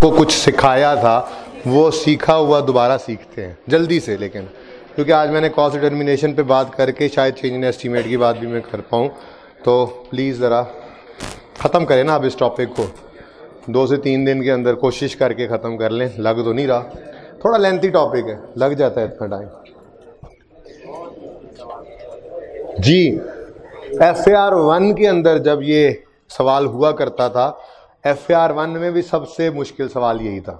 को कुछ सिखाया था वो सीखा हुआ दोबारा सीखते हैं जल्दी से, लेकिन क्योंकि आज मैंने कॉस्ट डिटर्मिनेशन पे बात करके शायद चेंज इन एस्टीमेट की बात भी मैं कर पाऊँ, तो प्लीज़ ज़रा ख़त्म करें ना आप इस टॉपिक को, 2 से 3 दिन के अंदर कोशिश करके ख़त्म कर लें। लग तो नहीं रहा, थोड़ा लेंथी टॉपिक है, लग जाता है इतना टाइम। जी, FAR 1 के अंदर जब ये सवाल हुआ करता था, FAR 1 में भी सबसे मुश्किल सवाल यही था।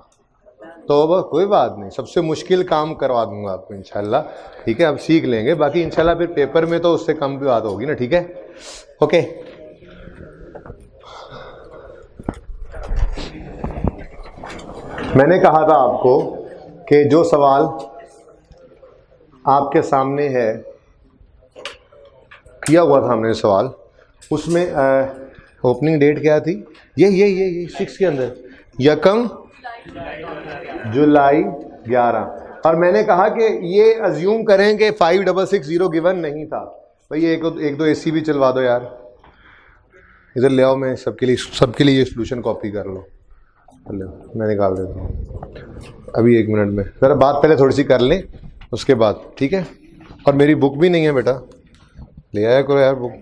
तो अब कोई बात नहीं, सबसे मुश्किल काम करवा दूंगा आपको इंशाल्लाह, ठीक है। अब सीख लेंगे, बाकी इंशाल्लाह फिर पेपर में तो उससे कम भी बात होगी ना, ठीक है, ओके। मैंने कहा था आपको कि जो सवाल आपके सामने है, किया हुआ था हमने सवाल, उसमें ओपनिंग डेट क्या थी, ये 6 के अंदर, यकम जुलाई 11, और मैंने कहा कि ये अज्यूम करें कि 5660 गिवन नहीं था। भाई एक दो एसी भी चलवा दो यार, इधर ले आओ, मैं सबके लिए ये सोल्यूशन कॉपी कर लो, मैं निकाल देता हूँ अभी 1 मिनट में। ज़रा बात पहले थोड़ी सी कर लें उसके बाद, ठीक है। और मेरी बुक भी नहीं है बेटा, ले आया करो यार बुक।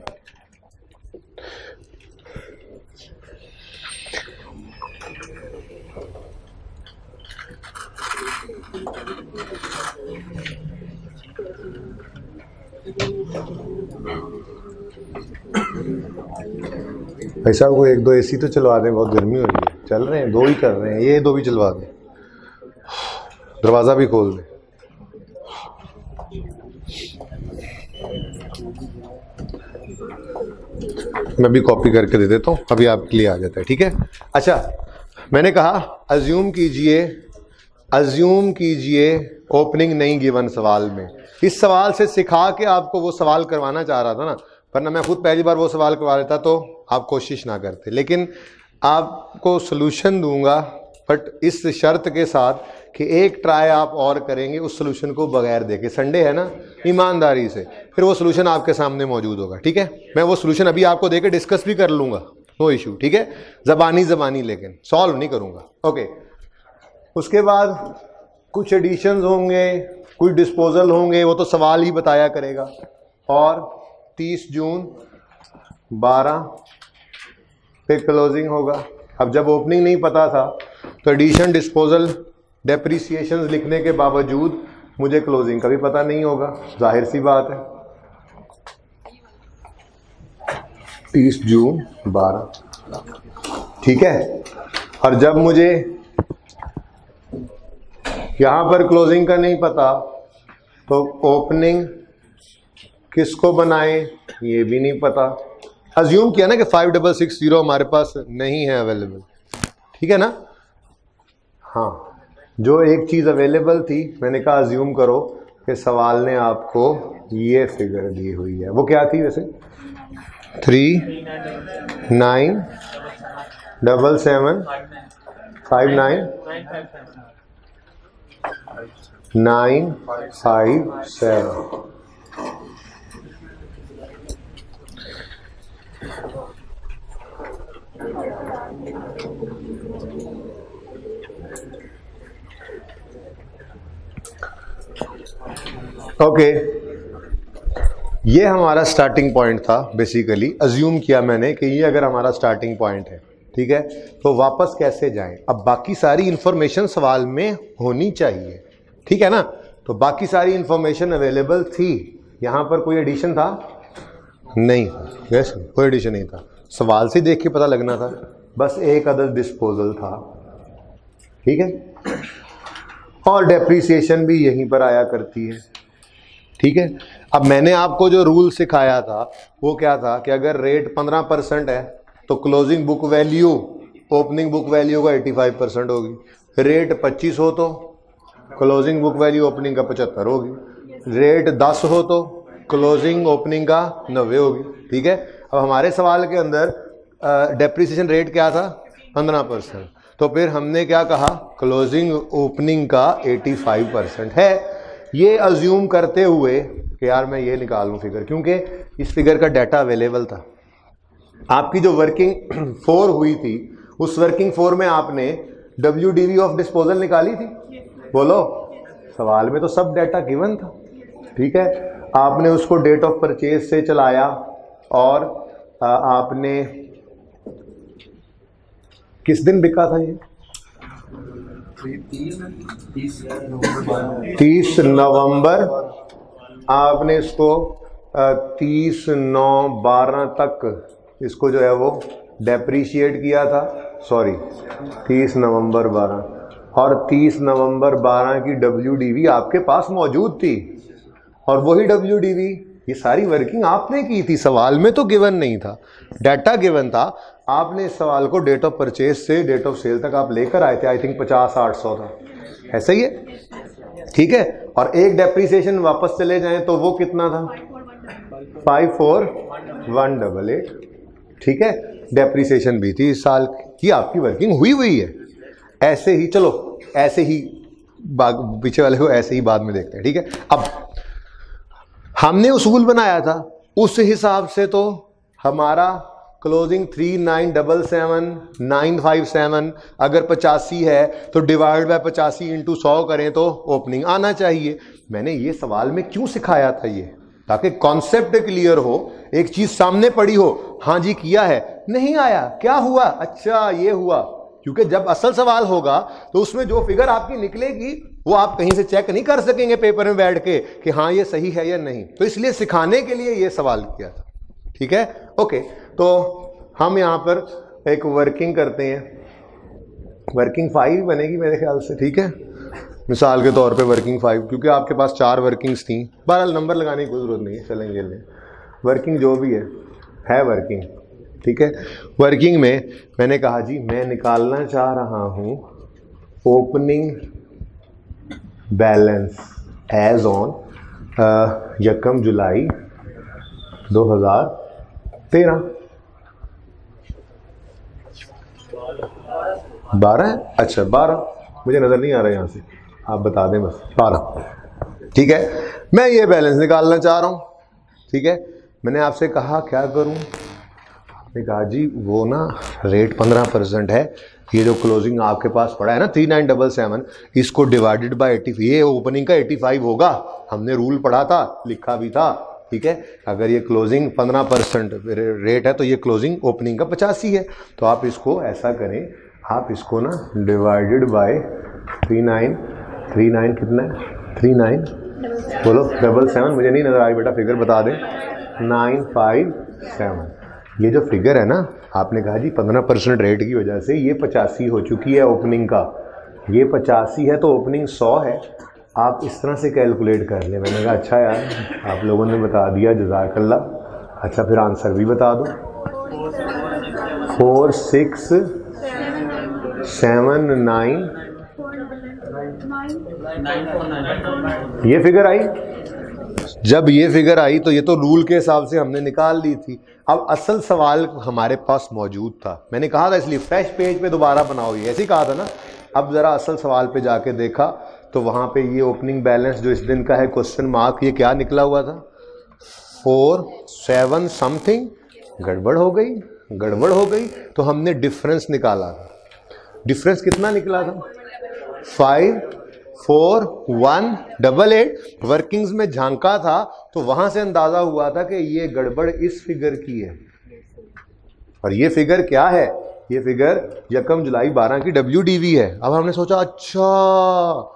भाई साहब को 1-2 एसी तो चलवा दें, बहुत गर्मी हो रही है। चल रहे हैं, 2 ही कर रहे हैं, ये 2 भी चलवा दें, दरवाज़ा भी खोल दें। मैं भी कॉपी करके दे देता हूँ, अभी आपके लिए आ जाता है, ठीक है। अच्छा, मैंने कहा अज्यूम कीजिए ओपनिंग नहीं गिवन सवाल में। इस सवाल से सिखा के आपको वो सवाल करवाना चाह रहा था ना, वरना मैं खुद पहली बार वो सवाल करवा लेता तो आप कोशिश ना करते। लेकिन आपको सोल्यूशन दूंगा, बट इस शर्त के साथ कि एक ट्राई आप और करेंगे उस सोल्यूशन को बगैर देखे। संडे है ना, ईमानदारी से, फिर वो सोल्यूशन आपके सामने मौजूद होगा, ठीक है। मैं वो सोल्यूशन अभी आपको देके डिस्कस भी कर लूँगा, नो इशू, ठीक है, ज़बानी, लेकिन सॉल्व नहीं करूँगा, ओके। उसके बाद कुछ एडिशंस होंगे, कुछ डिस्पोजल होंगे, वो तो सवाल ही बताया करेगा। और 30 जून 12 पे क्लोजिंग होगा। अब जब ओपनिंग नहीं पता था तो एडिशन, डिस्पोजल, डेप्रिसिएशंस लिखने के बावजूद मुझे क्लोजिंग का भी पता नहीं होगा, जाहिर सी बात है। 30 जून 12, ठीक है। और जब मुझे यहां पर क्लोजिंग का नहीं पता तो ओपनिंग किसको बनाए ये भी नहीं पता। अज्यूम किया ना कि 5660 हमारे पास नहीं है अवेलेबल, ठीक है ना। हाँ, जो एक चीज़ अवेलेबल थी, मैंने कहा अज्यूम करो कि सवाल ने आपको ये फिगर दी हुई है। वो क्या थी वैसे? 39775957 ओके। ये हमारा स्टार्टिंग पॉइंट था। बेसिकली अज्यूम किया मैंने कि ये अगर हमारा स्टार्टिंग पॉइंट है, ठीक है, तो वापस कैसे जाएं। अब बाकी सारी इंफॉर्मेशन सवाल में होनी चाहिए, ठीक है ना। तो बाकी सारी इंफॉर्मेशन अवेलेबल थी। यहाँ पर कोई एडिशन था नहीं, वैसे कोई एडिशन नहीं था, सवाल से देख के पता लगना था। बस एक अदद डिस्पोजल था, ठीक है, और डेप्रिसिएशन भी यहीं पर आया करती है, ठीक है। अब मैंने आपको जो रूल सिखाया था वो क्या था कि अगर रेट 15% है तो closing book value opening book value का 85% होगी। रेट 25 हो तो क्लोजिंग बुक वैल्यू ओपनिंग का 75 होगी। रेट 10 हो तो क्लोजिंग ओपनिंग का 90 होगी, ठीक है। अब हमारे सवाल के अंदर डेप्रिसिएशन रेट क्या था? 15%। तो फिर हमने क्या कहा? क्लोजिंग ओपनिंग का 85% है। ये अज्यूम करते हुए कि यार मैं ये निकालूं फिगर, क्योंकि इस फिगर का डाटा अवेलेबल था। आपकी जो वर्किंग 4 हुई थी उस वर्किंग 4 में आपने WDV ऑफ डिस्पोजल निकाली थी? बोलो, सवाल में तो सब डाटा गिवन था, ठीक है। आपने उसको डेट ऑफ परचेज से चलाया और आपने किस दिन बिका था ये? 30 नवंबर। आपने इसको 30/9/12 तक इसको जो है वो डेप्रीशिएट किया था, सॉरी 30 नवंबर 12, और 30 नवंबर 12 की WDV आपके पास मौजूद थी, और वही WDV ये सारी वर्किंग आपने की थी, सवाल में तो गिवन नहीं था, डाटा गिवन था। आपने इस सवाल को डेट ऑफ परचेज से डेट ऑफ सेल तक आप लेकर आए थे, आई थिंक 50-800 था, ऐसा ही है, ठीक है। और एक डेप्रीसिएशन वापस चले जाएं तो वो कितना था? 54,188, ठीक है। डेप्रीसिएशन भी थी इस साल की, आपकी वर्किंग हुई है। ऐसे ही चलो, ऐसे ही पीछे वाले को ऐसे ही बाद में देखते हैं, ठीक है। अब हमने उसूल बनाया था, उस हिसाब से तो हमारा क्लोजिंग 3977,957 अगर 85 है तो डिवाइड बाय 85 इंटू 100 करें तो ओपनिंग आना चाहिए। मैंने ये सवाल में क्यों सिखाया था ये, ताकि कॉन्सेप्ट क्लियर हो, एक चीज सामने पड़ी हो, हाँ जी किया है, नहीं आया क्या हुआ, अच्छा ये हुआ। क्योंकि जब असल सवाल होगा तो उसमें जो फिगर आपकी निकलेगी वो आप कहीं से चेक नहीं कर सकेंगे पेपर में बैठ के कि हाँ ये सही है या नहीं, तो इसलिए सिखाने के लिए ये सवाल किया था, ठीक है। ओके, तो हम यहाँ पर एक वर्किंग करते हैं, वर्किंग 5 बनेगी मेरे ख्याल से, ठीक है, मिसाल के तौर पे वर्किंग 5, क्योंकि आपके पास 4 वर्किंग्स थी। बहरहाल नंबर लगाने की कोई ज़रूरत नहीं है, चलेंगे ले वर्किंग जो भी है वर्किंग, ठीक है। वर्किंग में मैंने कहा जी मैं निकालना चाह रहा हूँ ओपनिंग बैलेंस एज ऑन 1 जुलाई 2013। 12 है, अच्छा 12, मुझे नज़र नहीं आ रहा यहाँ से, आप बता दें बस 12, ठीक है। मैं ये बैलेंस निकालना चाह रहा हूँ, ठीक है। मैंने आपसे कहा क्या करूँ, आपने कहा जी वो ना रेट 15% है, ये जो क्लोजिंग आपके पास पड़ा है ना 3977, इसको डिवाइडेड बाय 85, ये ओपनिंग का 85 होगा, हमने रूल पढ़ा था, लिखा भी था, ठीक है। अगर ये क्लोजिंग 15% रेट है तो ये क्लोजिंग ओपनिंग का 85 है, तो आप इसको ऐसा करें, आप इसको ना डिवाइडेड बाय 39 कितना है, 39 बोलो 77, मुझे नहीं नजर आई बेटा, फिगर बता दें, 957। ये जो फिगर है ना, आपने कहा जी 15% रेट की वजह से ये 85 हो चुकी है ओपनिंग का, ये 85 है तो ओपनिंग 100 है, आप इस तरह से कैलकुलेट कर लें। मैंने कहा अच्छा यार आप लोगों ने बता दिया, जज़ाकल्लाह। अच्छा फिर आंसर भी बता दो, 4679 ये फिगर आई। जब ये फिगर आई तो ये तो रूल के हिसाब से हमने निकाल ली थी। अब असल सवाल हमारे पास मौजूद था, मैंने कहा था इसलिए फ्रेश पेज पे दोबारा बनाओ, ये ऐसे ही कहा था ना। अब ज़रा असल सवाल पे जाके देखा तो वहाँ पे ये ओपनिंग बैलेंस जो इस दिन का है क्वेश्चन मार्क, ये क्या निकला हुआ था, 47 समथिंग, गड़बड़ हो गई। तो हमने डिफरेंस निकाला था, डिफरेंस कितना निकला था, 54188। वर्किंग्स में झांका था तो वहां से अंदाजा हुआ था कि ये गड़बड़ इस फिगर की है, और ये फिगर क्या है, ये फिगर 1 जुलाई 12 की WDV है। अब हमने सोचा अच्छा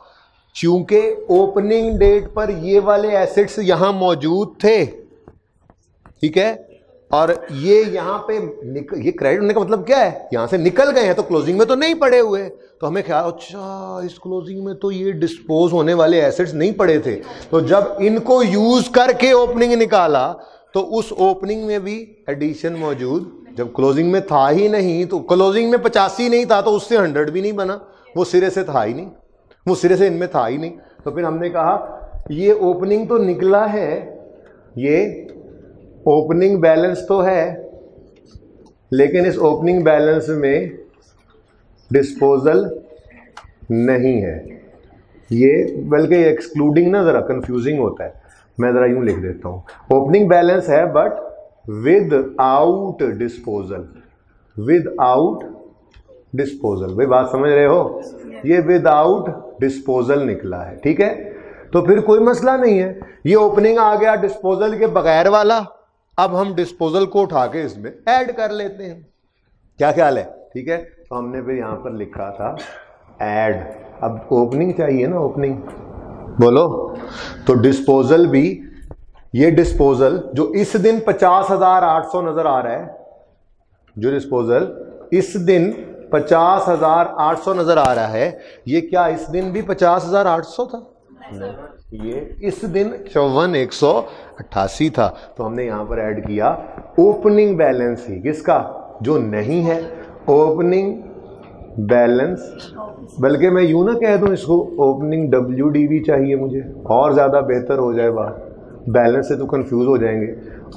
चूंकि ओपनिंग डेट पर ये वाले एसेट्स यहां मौजूद थे, ठीक है, और ये यहाँ पे ये क्रेडिट होने का मतलब क्या है, यहां से निकल गए हैं तो क्लोजिंग में तो नहीं पड़े हुए, तो हमें ख्याल अच्छा इस क्लोजिंग में तो ये डिस्पोज होने वाले एसेट्स नहीं पड़े थे, तो जब इनको यूज करके ओपनिंग निकाला तो उस ओपनिंग में भी एडिशन मौजूद, जब क्लोजिंग में था ही नहीं, तो क्लोजिंग में 85 नहीं था तो उससे 100 भी नहीं बना, वो सिरे से था ही नहीं, वो सिरे से इनमें था ही नहीं। तो फिर हमने कहा ये ओपनिंग तो निकला है, ये ओपनिंग बैलेंस तो है, लेकिन इस ओपनिंग बैलेंस में डिस्पोजल नहीं है, ये बल्कि एक्सक्लूडिंग ना ज़रा कंफ्यूजिंग होता है, मैं ज़रा यूँ लिख देता हूँ, ओपनिंग बैलेंस है but with out disposal, with out disposal. भाई बात समझ रहे हो, ये विदाउट डिस्पोजल निकला है, ठीक है। तो फिर कोई मसला नहीं है, ये ओपनिंग आ गया डिस्पोजल के बगैर वाला। अब हम डिस्पोजल को उठा के इसमें ऐड कर लेते हैं, क्या ख्याल है, ठीक है। तो हमने फिर यहां पर लिखा था ऐड। अब ओपनिंग चाहिए ना, ओपनिंग बोलो। तो डिस्पोजल भी, ये डिस्पोजल जो इस दिन 50,800 नजर आ रहा है, जो डिस्पोजल इस दिन 50,800 नजर आ रहा है, ये क्या इस दिन भी 50,800 था? नहीं, ये इस दिन 54,188 था। तो हमने यहां पर ऐड किया ओपनिंग बैलेंस ही, किसका? जो नहीं है ओपनिंग बैलेंस, बल्कि मैं यूं ना कह दूं इसको, ओपनिंग WDV चाहिए मुझे, और ज्यादा बेहतर हो जाए बात। बैलेंस से तो कंफ्यूज हो जाएंगे।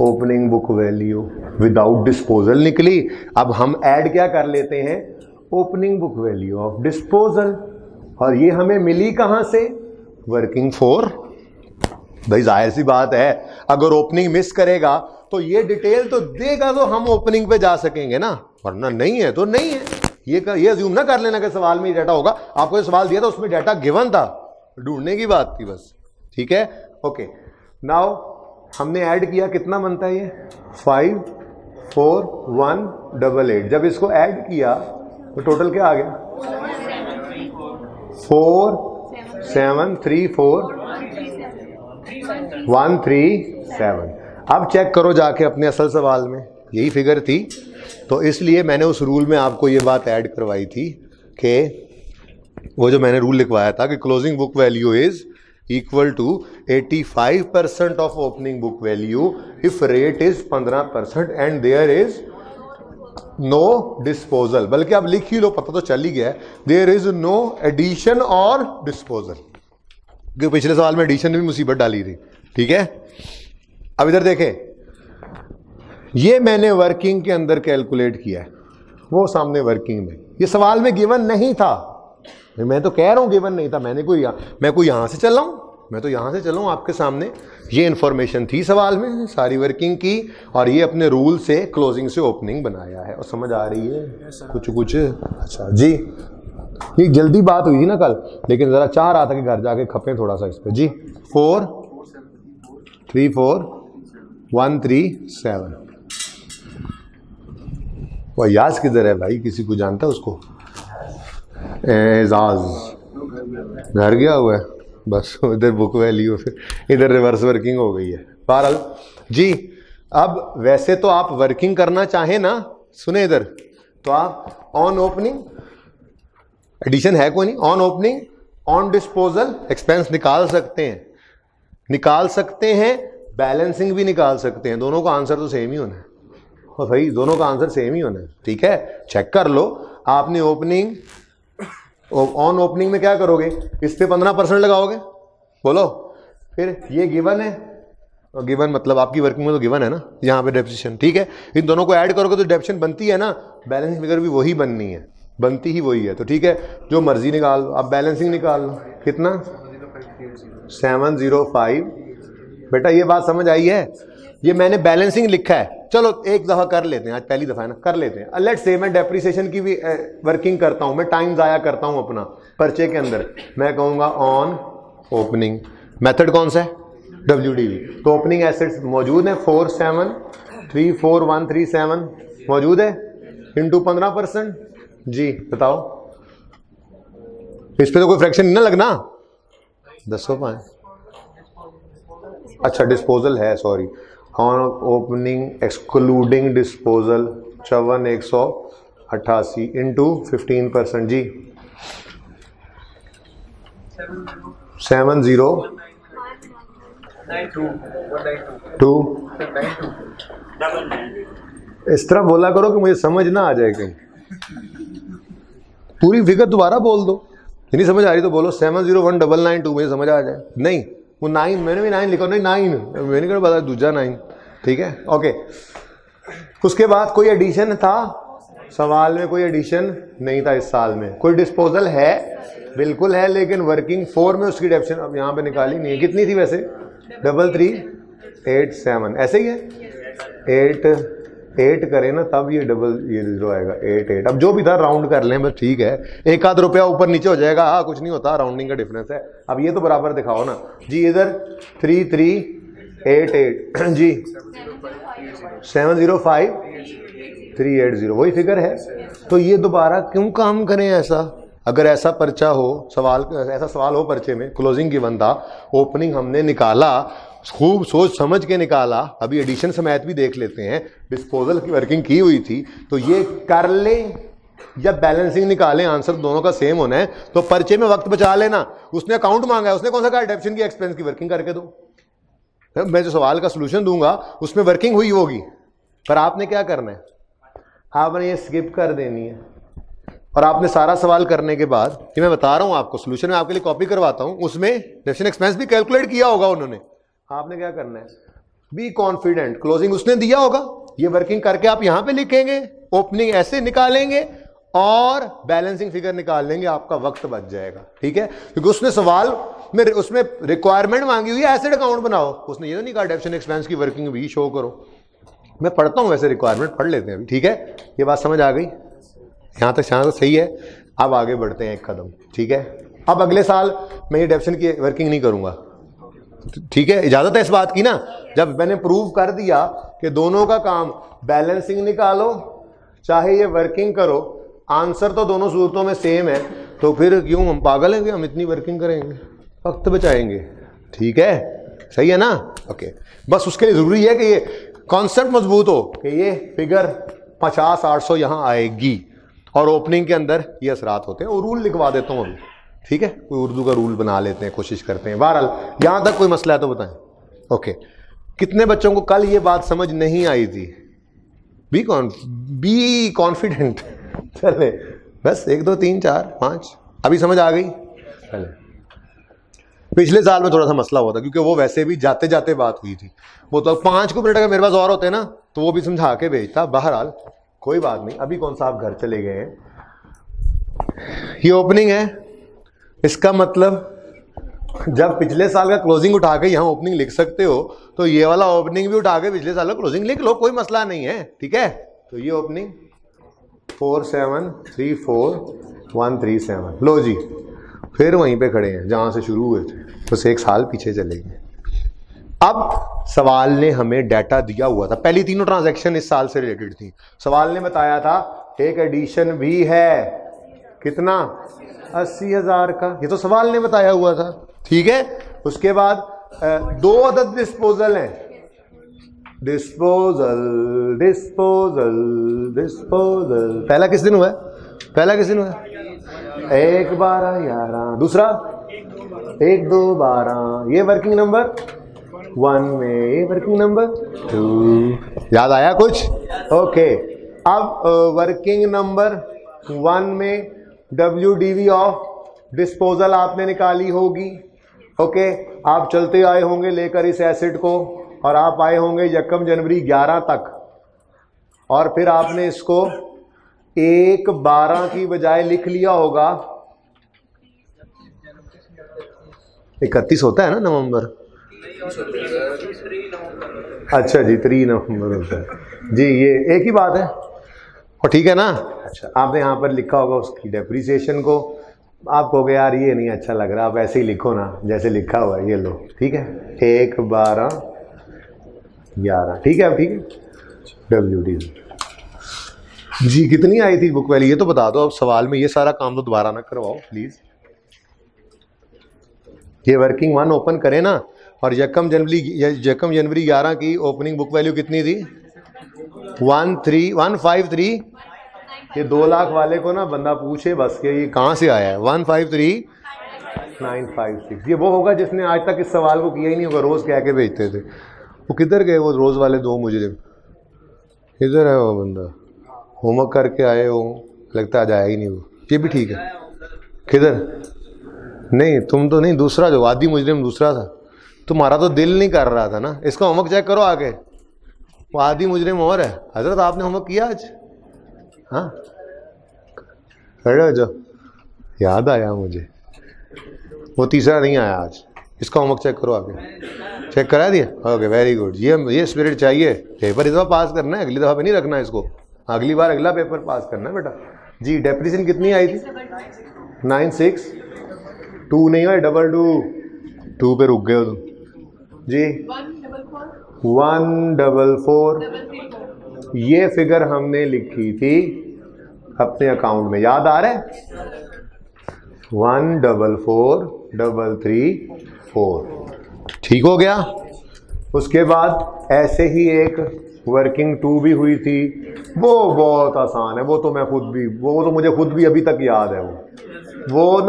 Opening book value without disposal निकली। अब हम ऐड क्या कर लेते हैं? Opening book value of disposal. और ये हमें मिली कहां से? Working for. भाई जाहिर सी बात है, अगर ओपनिंग मिस करेगा तो ये डिटेल तो देगा तो हम ओपनिंग पे जा सकेंगे ना, वरना नहीं है तो नहीं है। ये अज्यूम ना कर लेना कि सवाल में डाटा होगा। आपको ये सवाल दिया था उसमें डाटा गिवन था, ढूंढने की बात थी बस, ठीक है। ओके, नाउ हमने ऐड किया, कितना बनता है ये? 54188। जब इसको ऐड किया तो टोटल क्या आ गया? 4734,137। अब चेक करो जाके अपने असल सवाल में, यही फिगर थी। तो इसलिए मैंने उस रूल में आपको ये बात ऐड करवाई थी कि वो जो मैंने रूल लिखवाया था कि closing book value is equal to 85% of opening book value if rate is 15% and there is no disposal. बल्कि आप लिख ही लो, पता तो चल ही गया है, देयर इज नो एडिशन और डिस्पोजल, क्योंकि पिछले सवाल में एडिशन ने भी मुसीबत डाली थी, ठीक है। अब इधर देखें, ये मैंने वर्किंग के अंदर कैलकुलेट किया है, वो सामने वर्किंग में। ये सवाल में गिवन नहीं था, मैं तो कह रहा हूं गिवन नहीं था। मैं कोई यहां से चल रहा हूं, मैं तो यहां से चल रहा हूं आपके सामने। ये इंफॉर्मेशन थी सवाल में सारी वर्किंग की, और ये अपने रूल से क्लोजिंग से ओपनिंग बनाया है। और समझ आ रही है कुछ? अच्छा जी, ये जल्दी बात हुई थी ना कल, लेकिन जरा चाह रहा था कि घर जाके खपे थोड़ा सा इस पे जी। 434,137। वो याज किधर है भाई? किसी को जानता है उसको? एजाज घर गया हुआ है बस, इधर बुक वैल्यू, इधर रिवर्स वर्किंग हो गई है। बहरहाल जी, अब वैसे तो आप वर्किंग करना चाहें ना, सुने इधर, तो आप ऑन ओपनिंग, एडिशन है कोई नहीं, on opening on disposal expense निकाल सकते हैं, बैलेंसिंग भी निकाल सकते हैं। दोनों का आंसर तो सेम ही होना है। और भाई दोनों का आंसर सेम ही होना है, ठीक है। चेक कर लो, आपने ओपनिंग ऑन ओपनिंग में क्या करोगे? इस पे 15% लगाओगे, बोलो। फिर ये गिवन है, और गिवन मतलब आपकी वर्किंग में तो गिवन है ना, यहाँ पे डेप्रिसिएशन, ठीक है। इन दोनों को ऐड करोगे तो डेप्रिसिएशन बनती है ना, बैलेंसिंग फिगर भी वही बननी है, बनती ही वही है। तो ठीक है, जो मर्जी निकाल लो। अब बैलेंसिंग निकाल लो, कितना? 705। बेटा ये बात समझ आई है? ये मैंने बैलेंसिंग लिखा है, चलो एक दफा कर लेते हैं, आज पहली दफा है ना, कर लेते हैं। लेट्स से मैं डेप्रिसिएशन की भी वर्किंग करता हूं, मैं टाइम जाया करता हूं अपना पर्चे के अंदर। मैं कहूंगा ऑन ओपनिंग, मेथड कौन सा है? WDV। तो ओपनिंग एसेट्स मौजूद है 4734,137 मौजूद है, इंटू 15%। जी बताओ, इस पे तो कोई फ्रैक्शन नहीं ना लगना? 1005। अच्छा डिस्पोजल है, sorry, on opening excluding disposal 54,188 into 15%। जी 70,192। इस तरह बोला करो कि मुझे समझ ना आ जाए कहीं। पूरी फिगर दोबारा बोल दो, नहीं समझ आ रही तो बोलो 70,192, मुझे समझ आ जाए। नहीं वो 9, मैंने भी 9 लिखा, नहीं 9 मैंने क्या बताया, दूसरा 9, ठीक है। ओके, उसके बाद कोई एडिशन था सवाल में? कोई एडिशन नहीं था इस साल में। कोई डिस्पोजल है? बिल्कुल है, लेकिन वर्किंग 4 में उसकी डेप्शन अब यहाँ पे निकाली नहीं है। कितनी थी वैसे? 3387, ऐसे ही है 8 करें ना तब ये डबल ये 0 आएगा, 8 8। अब जो भी था राउंड कर लें बस, ठीक है, एक आध रुपया ऊपर नीचे हो जाएगा, हाँ कुछ नहीं होता, राउंडिंग का डिफरेंस है। अब ये तो बराबर दिखाओ ना जी, इधर 3 3 8 8 जी 705 380 वही फिगर है। तो ये दोबारा क्यों काम करें ऐसा? अगर ऐसा पर्चा हो, सवाल ऐसा सवाल हो पर्चे में, क्लोजिंग गिवन था, ओपनिंग हमने निकाला, खूब सोच समझ के निकाला, अभी एडिशन समेत भी देख लेते हैं, डिस्पोजल की वर्किंग की हुई थी, तो ये कर ले या बैलेंसिंग निकालें, आंसर दोनों का सेम होना है, तो पर्चे में वक्त बचा लेना। उसने अकाउंट मांगा है, उसने कौन सा कहा डेबिशन की एक्सपेंस की वर्किंग करके दो, मैं जो सवाल का सोल्यूशन दूंगा उसमें वर्किंग हुई होगी, पर आपने क्या करना है, आपने ये स्किप कर देनी है। और आपने सारा सवाल करने के बाद, कि मैं बता रहा हूं आपको सोल्यूशन में आपके लिए कॉपी करवाता हूं, उसमें डेबिशन एक्सपेंस भी कैलकुलेट किया होगा उन्होंने। आपने क्या करना है, बी कॉन्फिडेंट, क्लोजिंग उसने दिया होगा, ये वर्किंग करके आप यहां पे लिखेंगे, ओपनिंग ऐसे निकालेंगे और बैलेंसिंग फिगर निकाल लेंगे, आपका वक्त बच जाएगा, ठीक है। क्योंकि उसने सवाल में उसमें रिक्वायरमेंट मांगी हुई है एसेट अकाउंट बनाओ, उसने ये तो नहीं कहा डेबिशन एक्सपेंस की वर्किंग भी शो करो। मैं पढ़ता हूं वैसे, रिक्वायरमेंट पढ़ लेते हैं अभी, ठीक है, ये बात समझ आ गई, यहां तक सही है। अब आगे बढ़ते हैं एक कदम, ठीक है। अब अगले साल मैं ये डेबिशन की वर्किंग नहीं करूंगा, ठीक है, इजाजत है इस बात की ना। जब मैंने प्रूव कर दिया कि दोनों का काम बैलेंसिंग निकालो चाहे ये वर्किंग करो, आंसर तो दोनों सूरतों में सेम है, तो फिर क्यों हम पागल हैं कि हम इतनी वर्किंग करेंगे, वक्त बचाएंगे, ठीक है, सही है ना। ओके, बस उसके लिए जरूरी है कि ये कॉन्सेप्ट मजबूत हो कि ये फिगर 50 800 यहां आएगी और ओपनिंग के अंदर ये असरात होते हैं। और रूल लिखवा देता हूं अभी, ठीक है, कोई उर्दू का रूल बना लेते हैं, कोशिश करते हैं। बहरहाल यहां तक कोई मसला है तो बताएं। ओके, कितने बच्चों को कल ये बात समझ नहीं आई थी? बी कॉन्फिडेंट चले, बस 1 2 3 4 5 अभी समझ आ गई। चले, पिछले साल में थोड़ा सा मसला हुआ था क्योंकि वो वैसे भी जाते जाते बात हुई थी, वो तो 5 को मिनट अगर मेरे पास और होते ना तो वो भी समझा के भेजता। बहरहाल कोई बात नहीं, अभी कौन सा आप घर चले गए हैं, ये ओपनिंग है, इसका मतलब जब पिछले साल का क्लोजिंग उठा के यहां ओपनिंग लिख सकते हो, तो ये वाला ओपनिंग भी उठा के पिछले साल का क्लोजिंग लिख लो, कोई मसला नहीं है, ठीक है। तो ये ओपनिंग 4734 लो जी, फिर वहीं पे खड़े हैं जहां से शुरू हुए थे, बस 1 साल पीछे चले गए। अब सवाल ने हमें डाटा दिया हुआ था, पहली तीनों ट्रांजैक्शन इस साल से रिलेटेड थी। सवाल ने बताया था एक एडिशन भी है, कितना, 80,000 का, ये तो सवाल ने बताया हुआ था, ठीक है। उसके बाद 2 अदद डिस्पोजल हैं, डिस्पोजल डिस्पोजल डिस्पोजल, पहला किस दिन हुआ है, 1 12 11, दूसरा 1 2 12, ये वर्किंग नंबर 1 में, ये वर्किंग नंबर 2, याद आया कुछ? ओके, अब वर्किंग नंबर 1 में WDV ऑफ डिस्पोजल आपने निकाली होगी, ओके। आप चलते आए होंगे लेकर इस एसेट को, और आप आए होंगे 1 जनवरी 11 तक, और फिर आपने इसको 1 12 की बजाय लिख लिया होगा 31 होता है ना नवंबर, अच्छा जी 3 नवंबर होता है जी, ये एक ही बात है, और ठीक है ना। अच्छा, आपने यहाँ पर लिखा होगा उसकी डेप्रिसिएशन को, आप कहोगे यार ये नहीं अच्छा लग रहा, आप ऐसे ही लिखो ना जैसे लिखा हुआ है, ये लो, ठीक है, 1 12 11, ठीक है, अब ठीक है। WD जी कितनी आई थी बुक वैल्यू, ये तो बता दो अब सवाल में, ये सारा काम तो दोबारा ना करवाओ प्लीज। ये वर्किंग 1 ओपन करें ना, और 1 जनवरी 11 की ओपनिंग बुक वैल्यू कितनी थी, 153, ये 2 लाख वाले को ना बंदा पूछे बस कि ये कहाँ से आया है, 153,956, ये वो होगा जिसने आज तक इस सवाल को किया ही नहीं होगा, रोज कह के भेजते थे। वो किधर गए वो रोज वाले 2 मुजरिम, इधर है वो बंदा, होमवर्क करके आए हो, लगता आज आया ही नहीं वो, ये भी ठीक है, किधर, नहीं तुम तो नहीं, दूसरा जो आदि मुजरिम दूसरा था, तुम्हारा तो दिल नहीं कर रहा था ना, इसका होमवर्क चेक करो आगे, वो आदि मुजरिम और है। हजरत आपने होमवर्क किया आज, हाँ खड़े हो जाओ, याद आया मुझे, वो तीसरा नहीं आया आज, इसका होमवर्क चेक करो आगे, चेक करा दिया, ओके वेरी गुड। ये स्पिरिट चाहिए, पेपर इस दफ़ा पास करना है, अगली दफ़ा पे नहीं रखना है इसको, अगली बार अगला पेपर पास करना है बेटा जी। डेप्रिसिएशन कितनी आई थी? 962 नहीं है, 222 पे रुक गए हो तुम जी। 144 ये फिगर हमने लिखी थी अपने अकाउंट में, याद आ रहा है? 144,334 ठीक हो गया। उसके बाद ऐसे ही एक वर्किंग 2 भी हुई थी, वो बहुत आसान है, वो तो मुझे खुद भी अभी तक याद है। वो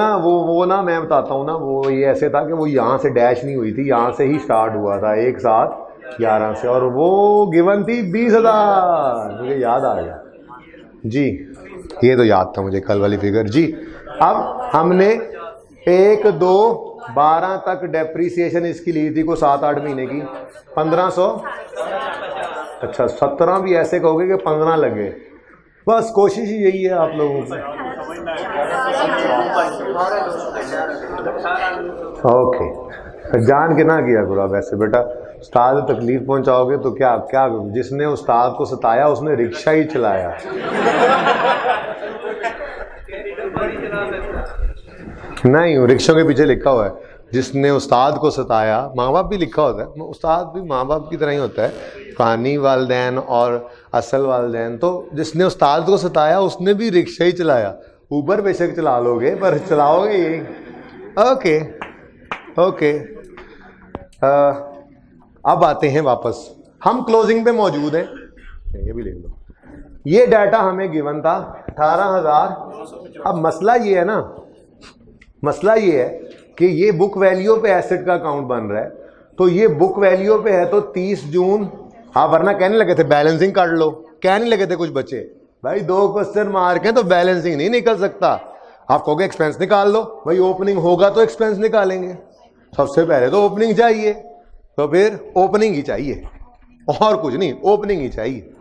ना मैं बताता हूँ ना, वो ये ऐसे था कि वो यहाँ से डैश नहीं हुई थी, यहाँ से ही स्टार्ट हुआ था एक साथ 11 से, और वो गिवन थी 20,000, मुझे याद आ गया जी। ये तो याद था मुझे कल वाली फिगर जी। अब हमने 1, 2, 12 तक डेप्रीसिएशन इसकी ली थी को 7-8 महीने की 1500, अच्छा 17 भी ऐसे कहोगे कि 15 लगे, बस कोशिश ही यही है आप लोगों की। ओके, जान के ना किया करो वैसे बेटा, उस्ताद तकलीफ पहुंचाओगे तो क्या क्या, जिसने उस्ताद को सताया उसने रिक्शा ही चलाया। नहीं, रिक्शों के पीछे लिखा हुआ है जिसने उस्ताद को सताया, माँ बाप भी लिखा होता है, उस्ताद भी माँ बाप की तरह ही होता है, कहानी वालदैन और असल वालदैन। तो जिसने उस्ताद को सताया उसने भी रिक्शा ही चलाया, ऊबर बेशक चला लोगे पर चलाओगे यही। ओके ओके, अब आते हैं वापस, हम क्लोजिंग पे मौजूद हैं, ये भी लिख लो। ये डाटा हमें गिवन था 18,000। अब मसला ये है ना, मसला ये है कि ये बुक वैल्यू पे एसेट का अकाउंट बन रहा है, तो ये बुक वैल्यू पे है तो 30 जून, हाँ वरना कहने लगे थे बैलेंसिंग कर लो, कहने लगे थे कुछ बच्चे भाई 2 क्वेश्चन मार्क है तो बैलेंसिंग नहीं निकल सकता। आप कहोगे एक्सपेंस निकाल लो, भाई ओपनिंग होगा तो एक्सपेंस निकालेंगे, सबसे पहले तो ओपनिंग चाहिए, तो फिर ओपनिंग ही चाहिए और कुछ नहीं, ओपनिंग ही चाहिए।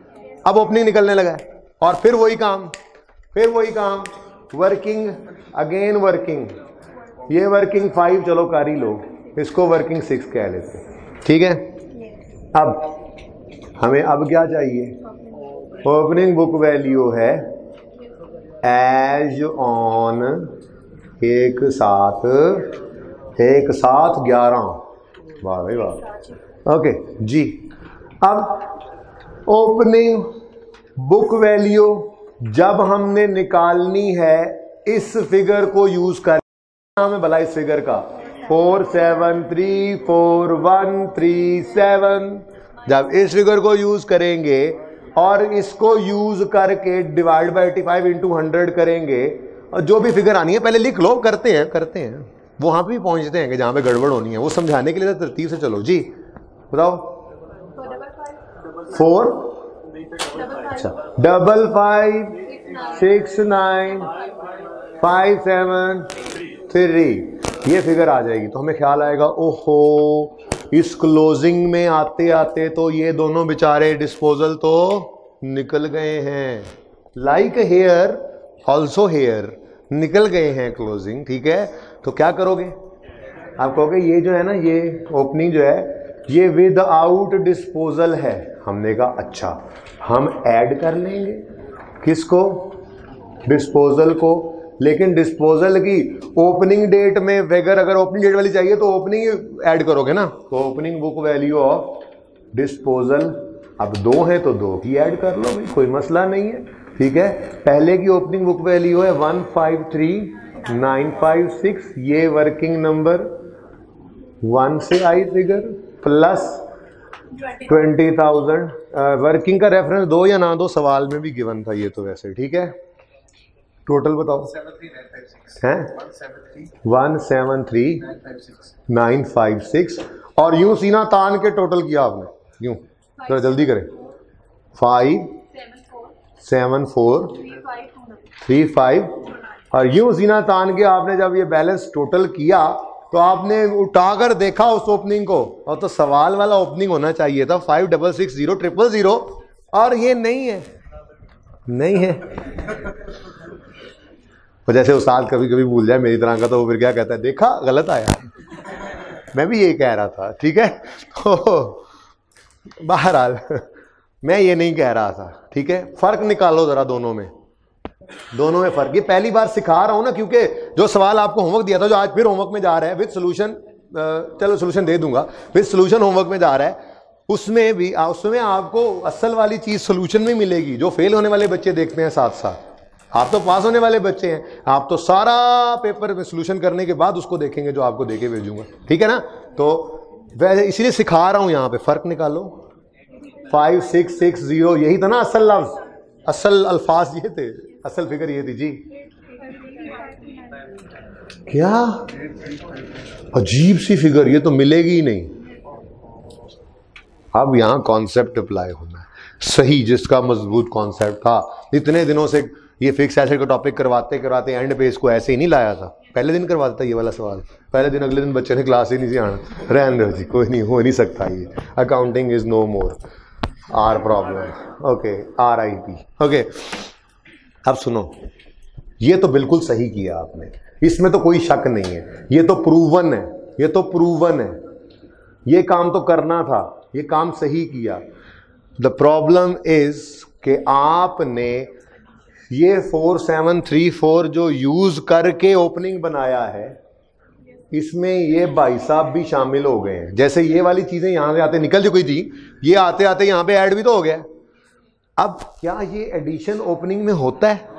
अब ओपनिंग निकलने लगा है और फिर वही काम, वर्किंग अगेन वर्किंग, ये वर्किंग 5 चलो कर ही लो, इसको वर्किंग 6 कह लेते, ठीक है। अब हमें अब क्या चाहिए, ओपनिंग बुक वैल्यू है एज ऑन 1/7/11, वाह भाई वाह, ओके जी। अब ओपनिंग बुक वैल्यू जब हमने निकालनी है इस फिगर को यूज कर, नाम है भला इस फिगर का 4734,137, जब इस फिगर को यूज करेंगे और इसको यूज करके डिवाइड बाय 85 इंटू 100 करेंगे, और जो भी फिगर आनी है पहले लिख लो, करते हैं वहां पे भी पहुंचते हैं कि जहां पे गड़बड़ होनी है, वो समझाने के लिए तरतीब से चलो जी। बताओ 4, अच्छा 556957 ये फिगर आ जाएगी, तो हमें ख्याल आएगा ओहो इस क्लोजिंग में आते आते तो ये दोनों बेचारे डिस्पोजल तो निकल गए हैं, लाइक हेयर ऑल्सो हेयर, निकल गए हैं क्लोजिंग, ठीक है। तो क्या करोगे आप, कहोगे ये जो है ना, ये ओपनिंग जो है ये विद आउट डिस्पोजल है, हमने कहा अच्छा हम ऐड कर लेंगे किसको, डिस्पोजल को, लेकिन डिस्पोजल की ओपनिंग डेट में फिगर अगर ओपनिंग डेट वाली चाहिए तो ओपनिंग ऐड करोगे ना, तो opening book value of disposal, अब 2 है तो 2 की ऐड कर लो भाई, कोई मसला नहीं है, ठीक है। पहले की ओपनिंग बुक वैल्यू है 153,956, ये वर्किंग नंबर 1 से आई फिगर प्लस 20,000, वर्किंग का रेफरेंस दो या ना दो सवाल में भी गिवन था ये तो वैसे, ठीक है। टोटल बताओ हैं 173,956, और यूं सीना तान के टोटल किया आपने, यूं जरा जल्दी करें, 57435, और यूं सीना तान के आपने जब ये बैलेंस टोटल किया तो आपने उठाकर देखा उस ओपनिंग को, और तो सवाल वाला ओपनिंग होना चाहिए था 5,660,000, और ये नहीं है। तो जैसे उस्ताद कभी कभी भूल जाए मेरी तरह का, तो वो फिर क्या कहता है, देखा गलत आया, मैं भी यही कह रहा था, ठीक है। तो बहरहाल मैं ये नहीं कह रहा था, ठीक है। फर्क निकालो जरा दोनों में फर्क। ये पहली बार सिखा रहा हूं ना, क्योंकि जो सवाल आपको होमवर्क दिया था, जो आज फिर होमवर्क में जा रहा है विद सोल्यूशन, चलो सोल्यूशन दे दूंगा, विद सोल्यूशन होमवर्क में जा रहा है, उसमें आपको असल वाली चीज सोल्यूशन में मिलेगी, जो फेल होने वाले बच्चे देखते हैं साथ साथ। आप तो पास होने वाले बच्चे हैं, आप तो सारा पेपर में सोल्यूशन करने के बाद उसको देखेंगे जो आपको देके भेजूंगा, ठीक है ना। तो वैसे इसीलिए सिखा रहा हूं, यहां पे फर्क निकालो। 5 6 6 0 यही था ना असल लफ्ज, असल अल्फाज ये थे, असल फिगर ये थी जी। क्या अजीब सी फिगर, ये तो मिलेगी ही नहीं। अब यहां कॉन्सेप्ट अप्लाई होना है सही, जिसका मजबूत कॉन्सेप्ट था। इतने दिनों से ये फिक्स एसिड का टॉपिक करवाते करवाते एंड पे इसको ऐसे ही नहीं लाया था। पहले दिन करवाता था ये वाला सवाल, पहले दिन, अगले दिन बच्चे ने क्लास ही नहीं से आना, रहने दो जी, कोई नहीं, हो नहीं सकता ये। Accounting is no more are problem, okay, RIP, okay. अब सुनो, ये तो बिल्कुल सही किया आपने, इसमें तो कोई शक नहीं है, ये तो प्रूवन है, ये तो प्रूवन है, ये काम तो करना था, ये काम सही किया। द प्रॉब्लम इज कि आपने ये 4734 जो यूज करके ओपनिंग बनाया है, इसमें ये भाई साहब भी शामिल हो गए हैं। जैसे ये वाली चीजें यहां से आते निकल चुकी थी, ये आते आते यहां पे ऐड भी तो हो गया। अब क्या ये एडिशन ओपनिंग में होता है?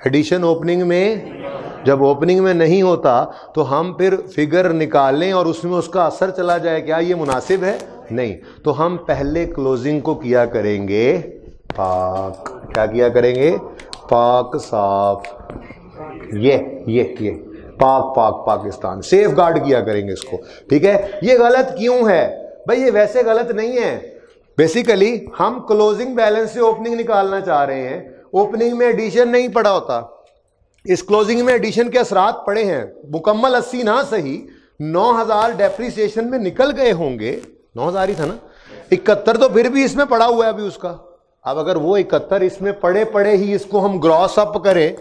एडिशन ओपनिंग में, जब ओपनिंग में नहीं होता तो हम फिर फिगर निकालें और उसमें उसका असर चला जाए, क्या ये मुनासिब है? नहीं। तो हम पहले क्लोजिंग को किया करेंगे पाक, क्या किया करेंगे? पाक साफ, ये पाक पाक पाकिस्तान, सेफ गार्ड किया करेंगे इसको, ठीक है। ये गलत क्यों है भाई? ये वैसे गलत नहीं है, बेसिकली हम क्लोजिंग बैलेंस से ओपनिंग निकालना चाह रहे हैं। ओपनिंग में एडिशन नहीं पड़ा होता, इस क्लोजिंग में एडिशन के असरात पड़े हैं। मुकम्मल 80 ना सही, 9000 डेप्रिसिएशन में निकल गए होंगे, 9000 ही था ना, 71 तो फिर भी इसमें पड़ा हुआ है अभी उसका। अब अगर वो 71 इसमें पड़े ही इसको हम ग्रॉस अप करें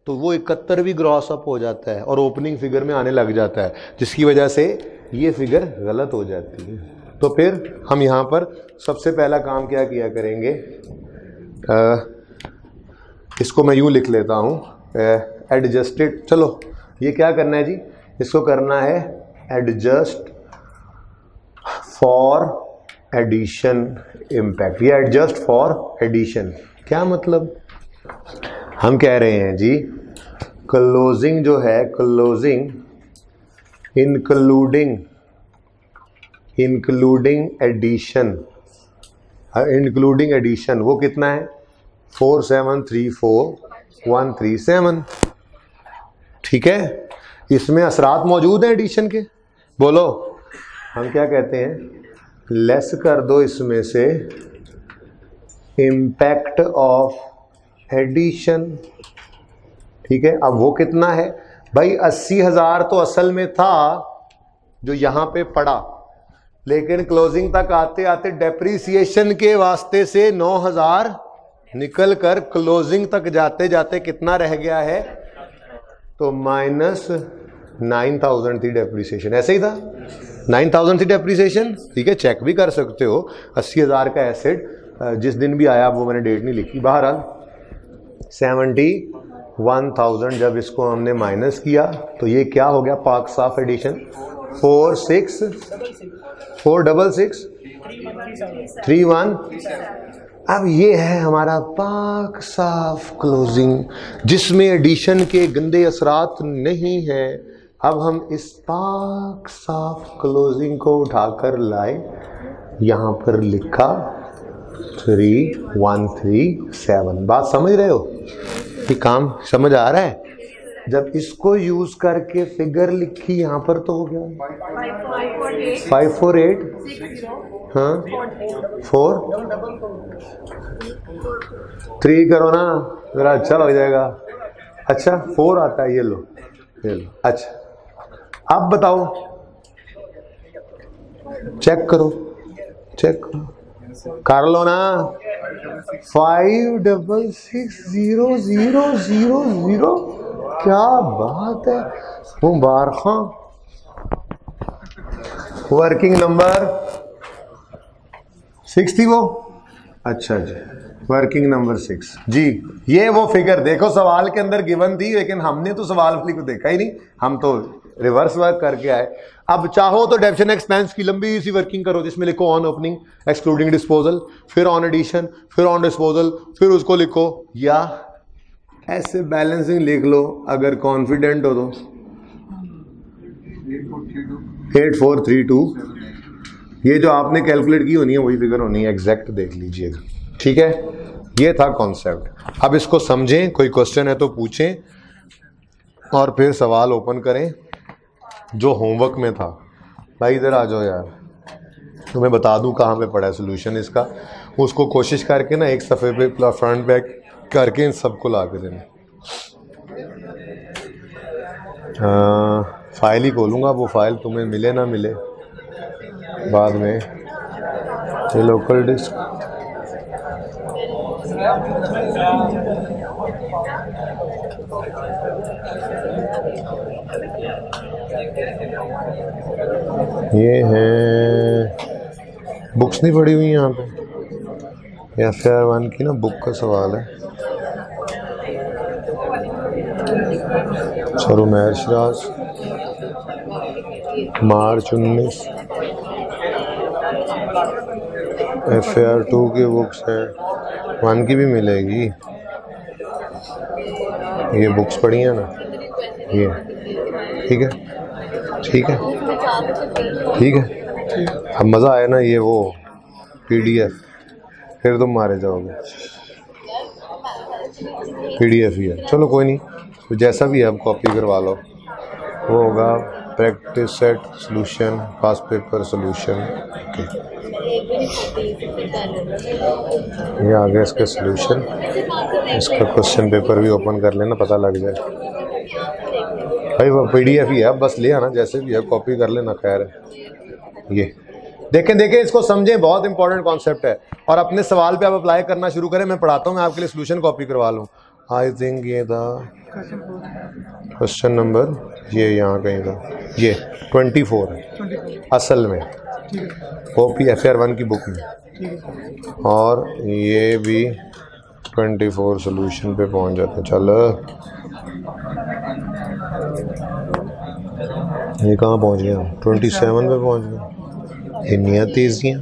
तो वो 71 भी ग्रॉस अप हो जाता है और ओपनिंग फिगर में आने लग जाता है, जिसकी वजह से ये फिगर गलत हो जाती है। तो फिर हम यहाँ पर सबसे पहला काम क्या किया करेंगे, इसको मैं यूँ लिख लेता हूँ, एडजस्टेड। चलो ये क्या करना है जी, इसको करना है एडजस्ट फॉर एडिशन इम्पैक्ट। ये एडजस्ट फॉर एडिशन क्या मतलब? हम कह रहे हैं जी क्लोजिंग जो है, क्लोजिंग इंक्लूडिंग एडिशन, वो कितना है? 4734137, ठीक है। इसमें असरात मौजूद हैं एडिशन के, बोलो हम क्या कहते हैं? लेस कर दो इसमें से इम्पैक्ट ऑफ एडिशन, ठीक है। अब वो कितना है भाई? 80,000 तो असल में था जो यहां पे पड़ा, लेकिन क्लोजिंग तक आते आते डेप्रीसिएशन के वास्ते से 9000 निकल कर क्लोजिंग तक जाते जाते कितना रह गया है? तो -9000 थी डेप्रीसिएशन, ऐसे ही था, 9000 थी डेप्रीसिएशन, ठीक है। चेक भी कर सकते हो, 80,000 का एसेट जिस दिन भी आया, वो मैंने डेट नहीं लिखी। बहरहाल 71,000 जब इसको हमने माइनस किया तो ये क्या हो गया? पाक साफ एडिशन 46631। अब ये है हमारा पाक साफ क्लोजिंग, जिसमें एडिशन के गंदे असरात नहीं है। अब हम इस पाक साफ क्लोजिंग को उठाकर लाए, यहाँ पर लिखा 3137। बात समझ रहे हो? ये काम समझ आ रहा है? जब इसको यूज करके फिगर लिखी यहाँ पर तो हो गया 548, हाँ 4 करो ना जरा, अच्छा लग जाएगा। अच्छा 4 आता है, ये लो। अच्छा अब बताओ, चेक करो कर लो ना। 566000, क्या बात है, मुबारक। वर्किंग नंबर 6 थी वो, अच्छा जी, वर्किंग नंबर 6 जी। ये वो फिगर देखो सवाल के अंदर गिवन थी, लेकिन हमने तो सवाल वाली को देखा ही नहीं, हम तो रिवर्स वर्क करके आए। अब चाहो तो डेबिशन एक्सपेंस की लंबी सी वर्किंग करो, जिसमें लिखो ऑन ओपनिंग एक्सक्लूडिंग डिस्पोजल, फिर ऑन एडिशन, फिर ऑन डिस्पोजल, फिर उसको लिखो, या ऐसे बैलेंसिंग लिख लो अगर कॉन्फिडेंट हो तो 8432। ये जो आपने कैलकुलेट की होनी है वही फिगर होनी है, एग्जैक्ट देख लीजिएगा, ठीक है। ये था कॉन्सेप्ट। अब इसको समझें, कोई क्वेश्चन है तो पूछें और फिर सवाल ओपन करें जो होमवर्क में था। भाई इधर आ जाओ यार, तो मैं बता दूं कहाँ पे पड़ा है सोल्यूशन इसका, उसको कोशिश करके ना एक सफ़े पे फ्रंट बैक करके इन सबको ला के देना। फाइल ही खोलूँगा, वो फाइल तुम्हें मिले ना मिले बाद में। ये लोकल डिस्क, ये है बुक्स नहीं पड़ी हुई यहाँ पे, FR1 की ना बुक का सवाल है। सरुमैर शिराज मार्च 19, FR2 की बुक्स है, 1 की भी मिलेगी। ये बुक्स पढ़ी है ना, ये ठीक है, ठीक है, ठीक है। अब मज़ा आया ना, ये वो PDF, फिर तुम मारे जाओगे, PDF ही है, चलो कोई नहीं, तो जैसा भी है अब कॉपी करवा लो। वो होगा प्रैक्टिस सेट सोल्यूशन, पास पेपर सोल्यूशन, ये आ गया इसका सोल्यूशन। इसका क्वेश्चन पेपर भी ओपन कर लेना, पता लग जाए। भाई वो PDF ही है, बस ले आना, जैसे भी है कॉपी कर लेना। खैर ये देखें देखें, इसको समझें, बहुत इंपॉर्टेंट कॉन्सेप्ट है। और अपने सवाल पे आप अप्लाई करना शुरू करें। मैं पढ़ाता हूँ, मैं आपके लिए सोल्यूशन कॉपी करवा लूँ। आई थिंक ये था क्वेश्चन नंबर, ये यहाँ कहीं था, ये 24 है असल में, कॉपी FR1 की बुक में, और ये भी 24 सोल्यूशन पे पहुँच जाते। चलो ये कहाँ पहुँच गया, 27 पे पहुँच गया। इतनी तेजियाँ,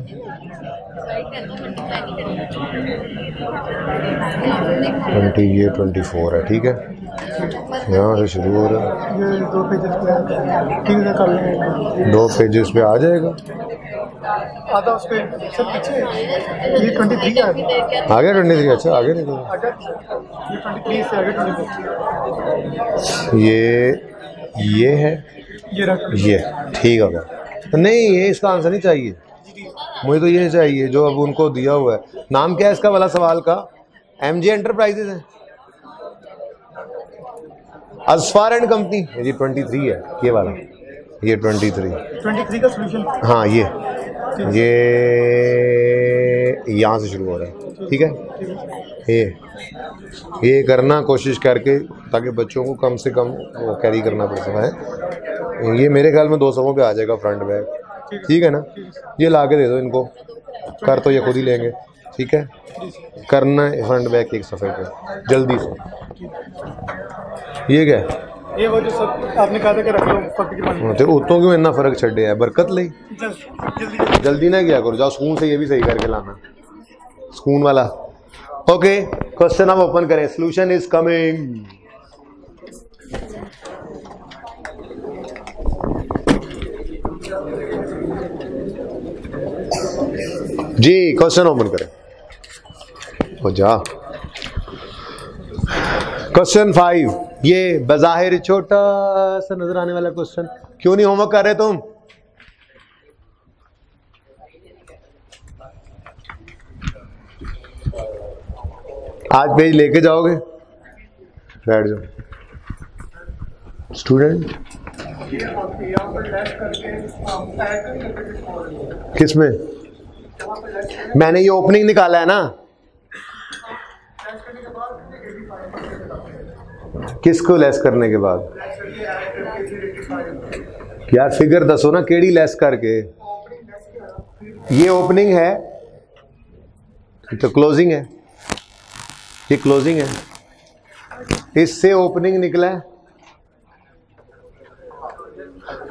ये 24 है, ठीक है, यहाँ से शुरू हो रहा है। ये 2 पेजेस पे आ जाएगा, आधा उस पे सब पीछे। ये 23 है, आ गया 23, अच्छा आगे नहीं, ये 23 से आगे 24। ये है, ये ठीक हो गया। नहीं ये इसका आंसर नहीं चाहिए मुझे, तो ये चाहिए जो अब उनको दिया हुआ है। नाम क्या है इसका वाला सवाल का? MJ एंटरप्राइजेज है, असफार एंड कंपनी। ये 23 है ये वाला, ये 23 का सोल्यूशन। हाँ ये यहाँ से शुरू हो रहा है, ठीक है। ये करना कोशिश करके, ताकि बच्चों को कम से कम वो कैरी करना पड़ता है। ये मेरे ख्याल में 200 पे आ जाएगा फ्रंट बैग, ठीक है ना। ये ला के दे दो इनको, कर तो ये खुद ही लेंगे, ठीक है। करना है फ्रंट बैग एक सफ़े पे जल्दी से। ये क्या है? ये वो जो सब आपने कहा था कि रख लो कॉपी करवानी। तो उतों क्यों इतना फर्क छड़े है, बरकत ली जल्दी ना किया करो, जाओ स्कूल से ये भी सही करके लाना, स्कूल वाला। ओके क्वेश्चन हम ओपन करें, सोल्यूशन इज कमिंग। जी क्वेश्चन ओपन करें, हो जा। क्वेश्चन 5, ये बज़ाहिर छोटा सा नजर आने वाला क्वेश्चन, क्यों नहीं होमवर्क कर रहे तुम? आज पेज लेके जाओगे, बैठ जाओ स्टूडेंट। किसमें? मैंने ये ओपनिंग निकाला है ना, किसको लेस करने के बाद? यार फिगर दसो ना केड़ी लेस करके। ये ओपनिंग है तो क्लोजिंग है, ये क्लोजिंग है, इससे ओपनिंग निकला है,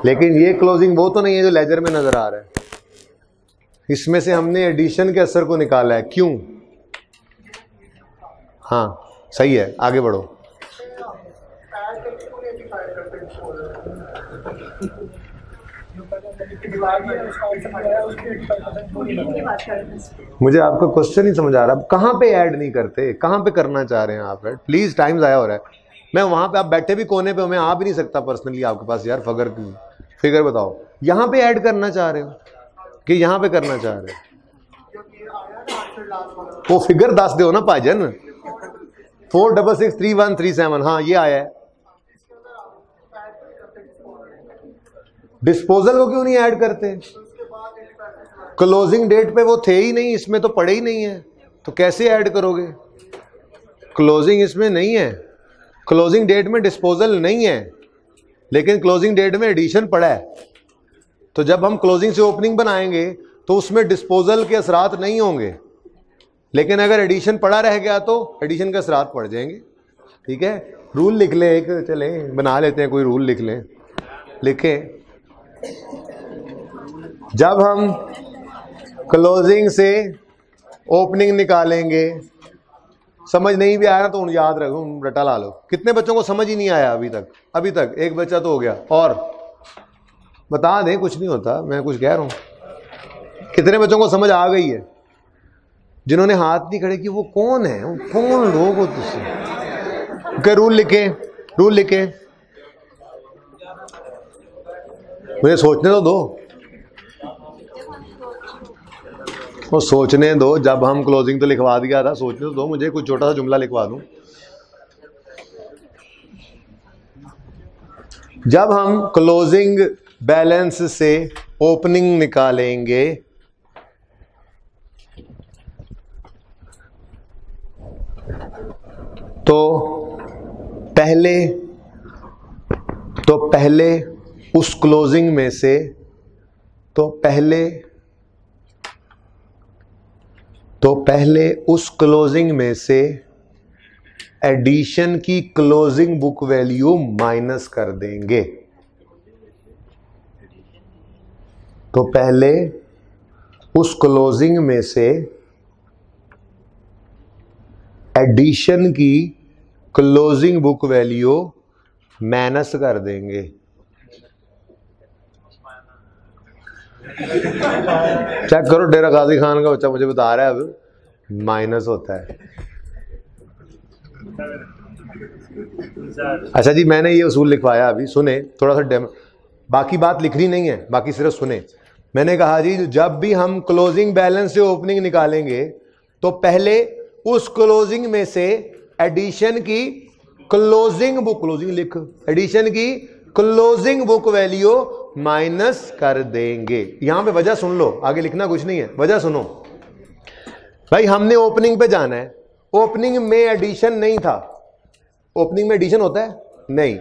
लेकिन ये क्लोजिंग वो तो नहीं है जो लेजर में नजर आ रहा है। इसमें से हमने एडिशन के असर को निकाला है, क्यों? हाँ सही है, आगे बढ़ो। मुझे आपका क्वेश्चन ही समझ आ रहा, कहाँ पे ऐड नहीं करते, कहाँ पे करना चाह रहे हैं आप? ऐड प्लीज, टाइम ज़ाया हो रहा है। मैं वहां पे, आप बैठे भी कोने पे, मैं आ भी नहीं सकता पर्सनली आपके पास यार। फिगर बताओ, यहाँ पे ऐड करना चाह रहे हो कि यहाँ पे करना चाह रहे हो? वो फिगर दस दो ना भाजन। 4663137, हाँ ये आया है। डिस्पोजल को क्यों नहीं ऐड करते? क्लोजिंग डेट पे वो थे ही नहीं, इसमें तो पड़े ही नहीं है, तो कैसे ऐड करोगे? क्लोजिंग इसमें नहीं है, क्लोजिंग डेट में डिस्पोजल नहीं है, लेकिन क्लोजिंग डेट में एडिशन पड़ा है। तो जब हम क्लोजिंग से ओपनिंग बनाएंगे तो उसमें डिस्पोजल के असरात नहीं होंगे, लेकिन अगर एडिशन पड़ा रह गया तो एडिशन के असरात पड़ जाएंगे। ठीक है, रूल लिख लें एक, चले बना लेते हैं, कोई रूल लिख लें, लिखें। जब हम क्लोजिंग से ओपनिंग निकालेंगे, समझ नहीं भी आया तो याद रखो, रटा ला लो। कितने बच्चों को समझ ही नहीं आया अभी तक? अभी तक एक बच्चा तो हो गया, और बता दें, कुछ नहीं होता, मैं कुछ कह रहा हूं। कितने बच्चों को समझ आ गई है? जिन्होंने हाथ नहीं खड़े किए वो कौन है, वो कौन लोग हो तुझसे? क्या रूल लिखे, रूल लिखे, मुझे सोचने तो दो, वो सोचने दो। जब हम क्लोजिंग तो लिखवा दिया था, सोचने तो दो मुझे, कुछ छोटा सा जुमला लिखवा दूं। जब हम क्लोजिंग बैलेंस से ओपनिंग निकालेंगे तो पहले उस क्लोजिंग में से पहले उस क्लोजिंग में से एडिशन की क्लोजिंग बुक वैल्यू माइनस कर देंगे। तो पहले उस क्लोजिंग में से एडिशन की क्लोजिंग बुक वैल्यू माइनस कर देंगे। चेक करो, डेरा गाजी खान का बच्चा मुझे बता रहा है अब माइनस होता है। अच्छा जी, मैंने ये उसूल लिखवाया अभी, सुने थोड़ा सा डेमो, बाकी बात लिखनी नहीं है, बाकी सिर्फ सुने। मैंने कहा जी, जब भी हम क्लोजिंग बैलेंस से ओपनिंग निकालेंगे तो पहले उस क्लोजिंग में से एडिशन की क्लोजिंग बुक, क्लोजिंग लिख, एडिशन की क्लोजिंग बुक वैल्यू माइनस कर देंगे। यहां पे वजह सुन लो, आगे लिखना कुछ नहीं है, वजह सुनो भाई। हमने ओपनिंग पे जाना है, ओपनिंग में एडिशन नहीं था। ओपनिंग में एडिशन होता है? नहीं।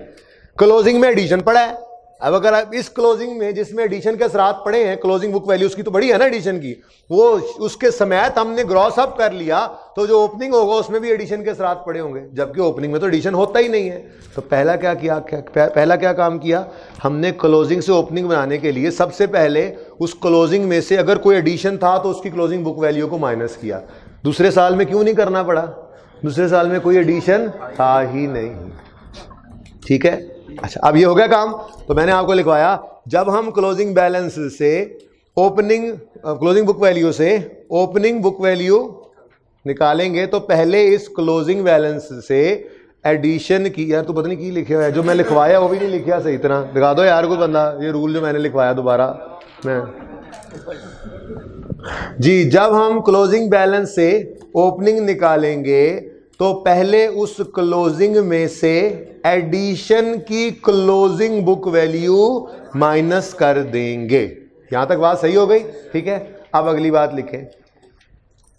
क्लोजिंग में एडिशन पड़ा है। अब अगर आप इस क्लोजिंग में जिसमें एडिशन के असरात पड़े हैं, क्लोजिंग बुक वैल्यू उसकी तो बड़ी है ना एडिशन की, वो उसके समेत हमने ग्रॉस अप कर लिया, तो जो ओपनिंग होगा उसमें भी एडिशन के असरात पड़े होंगे, जबकि ओपनिंग में तो एडिशन होता ही नहीं है। तो पहला क्या काम किया हमने? क्लोजिंग से ओपनिंग बनाने के लिए सबसे पहले उस क्लोजिंग में से अगर कोई एडिशन था तो उसकी क्लोजिंग बुक वैल्यू को माइनस किया। दूसरे साल में क्यों नहीं करना पड़ा? दूसरे साल में कोई एडिशन था ही नहीं। ठीक है, अच्छा अब ये हो गया काम। तो मैंने आपको लिखवाया, जब हम क्लोजिंग बैलेंस से क्लोजिंग बुक वैल्यू से ओपनिंग बुक वैल्यू निकालेंगे तो पहले इस क्लोजिंग बैलेंस से एडिशन की, यार तू पता नहीं की लिखे हुआ है, जो मैं लिखवाया वो भी नहीं लिखा सही तरह, दिखा दो यार कोई बंदा ये रूल जो मैंने लिखवाया दोबारा मैं जी। जब हम क्लोजिंग बैलेंस से ओपनिंग निकालेंगे तो पहले उस क्लोजिंग में से एडिशन की क्लोजिंग बुक वैल्यू माइनस कर देंगे। यहां तक बात सही हो गई? ठीक है, अब अगली बात लिखें,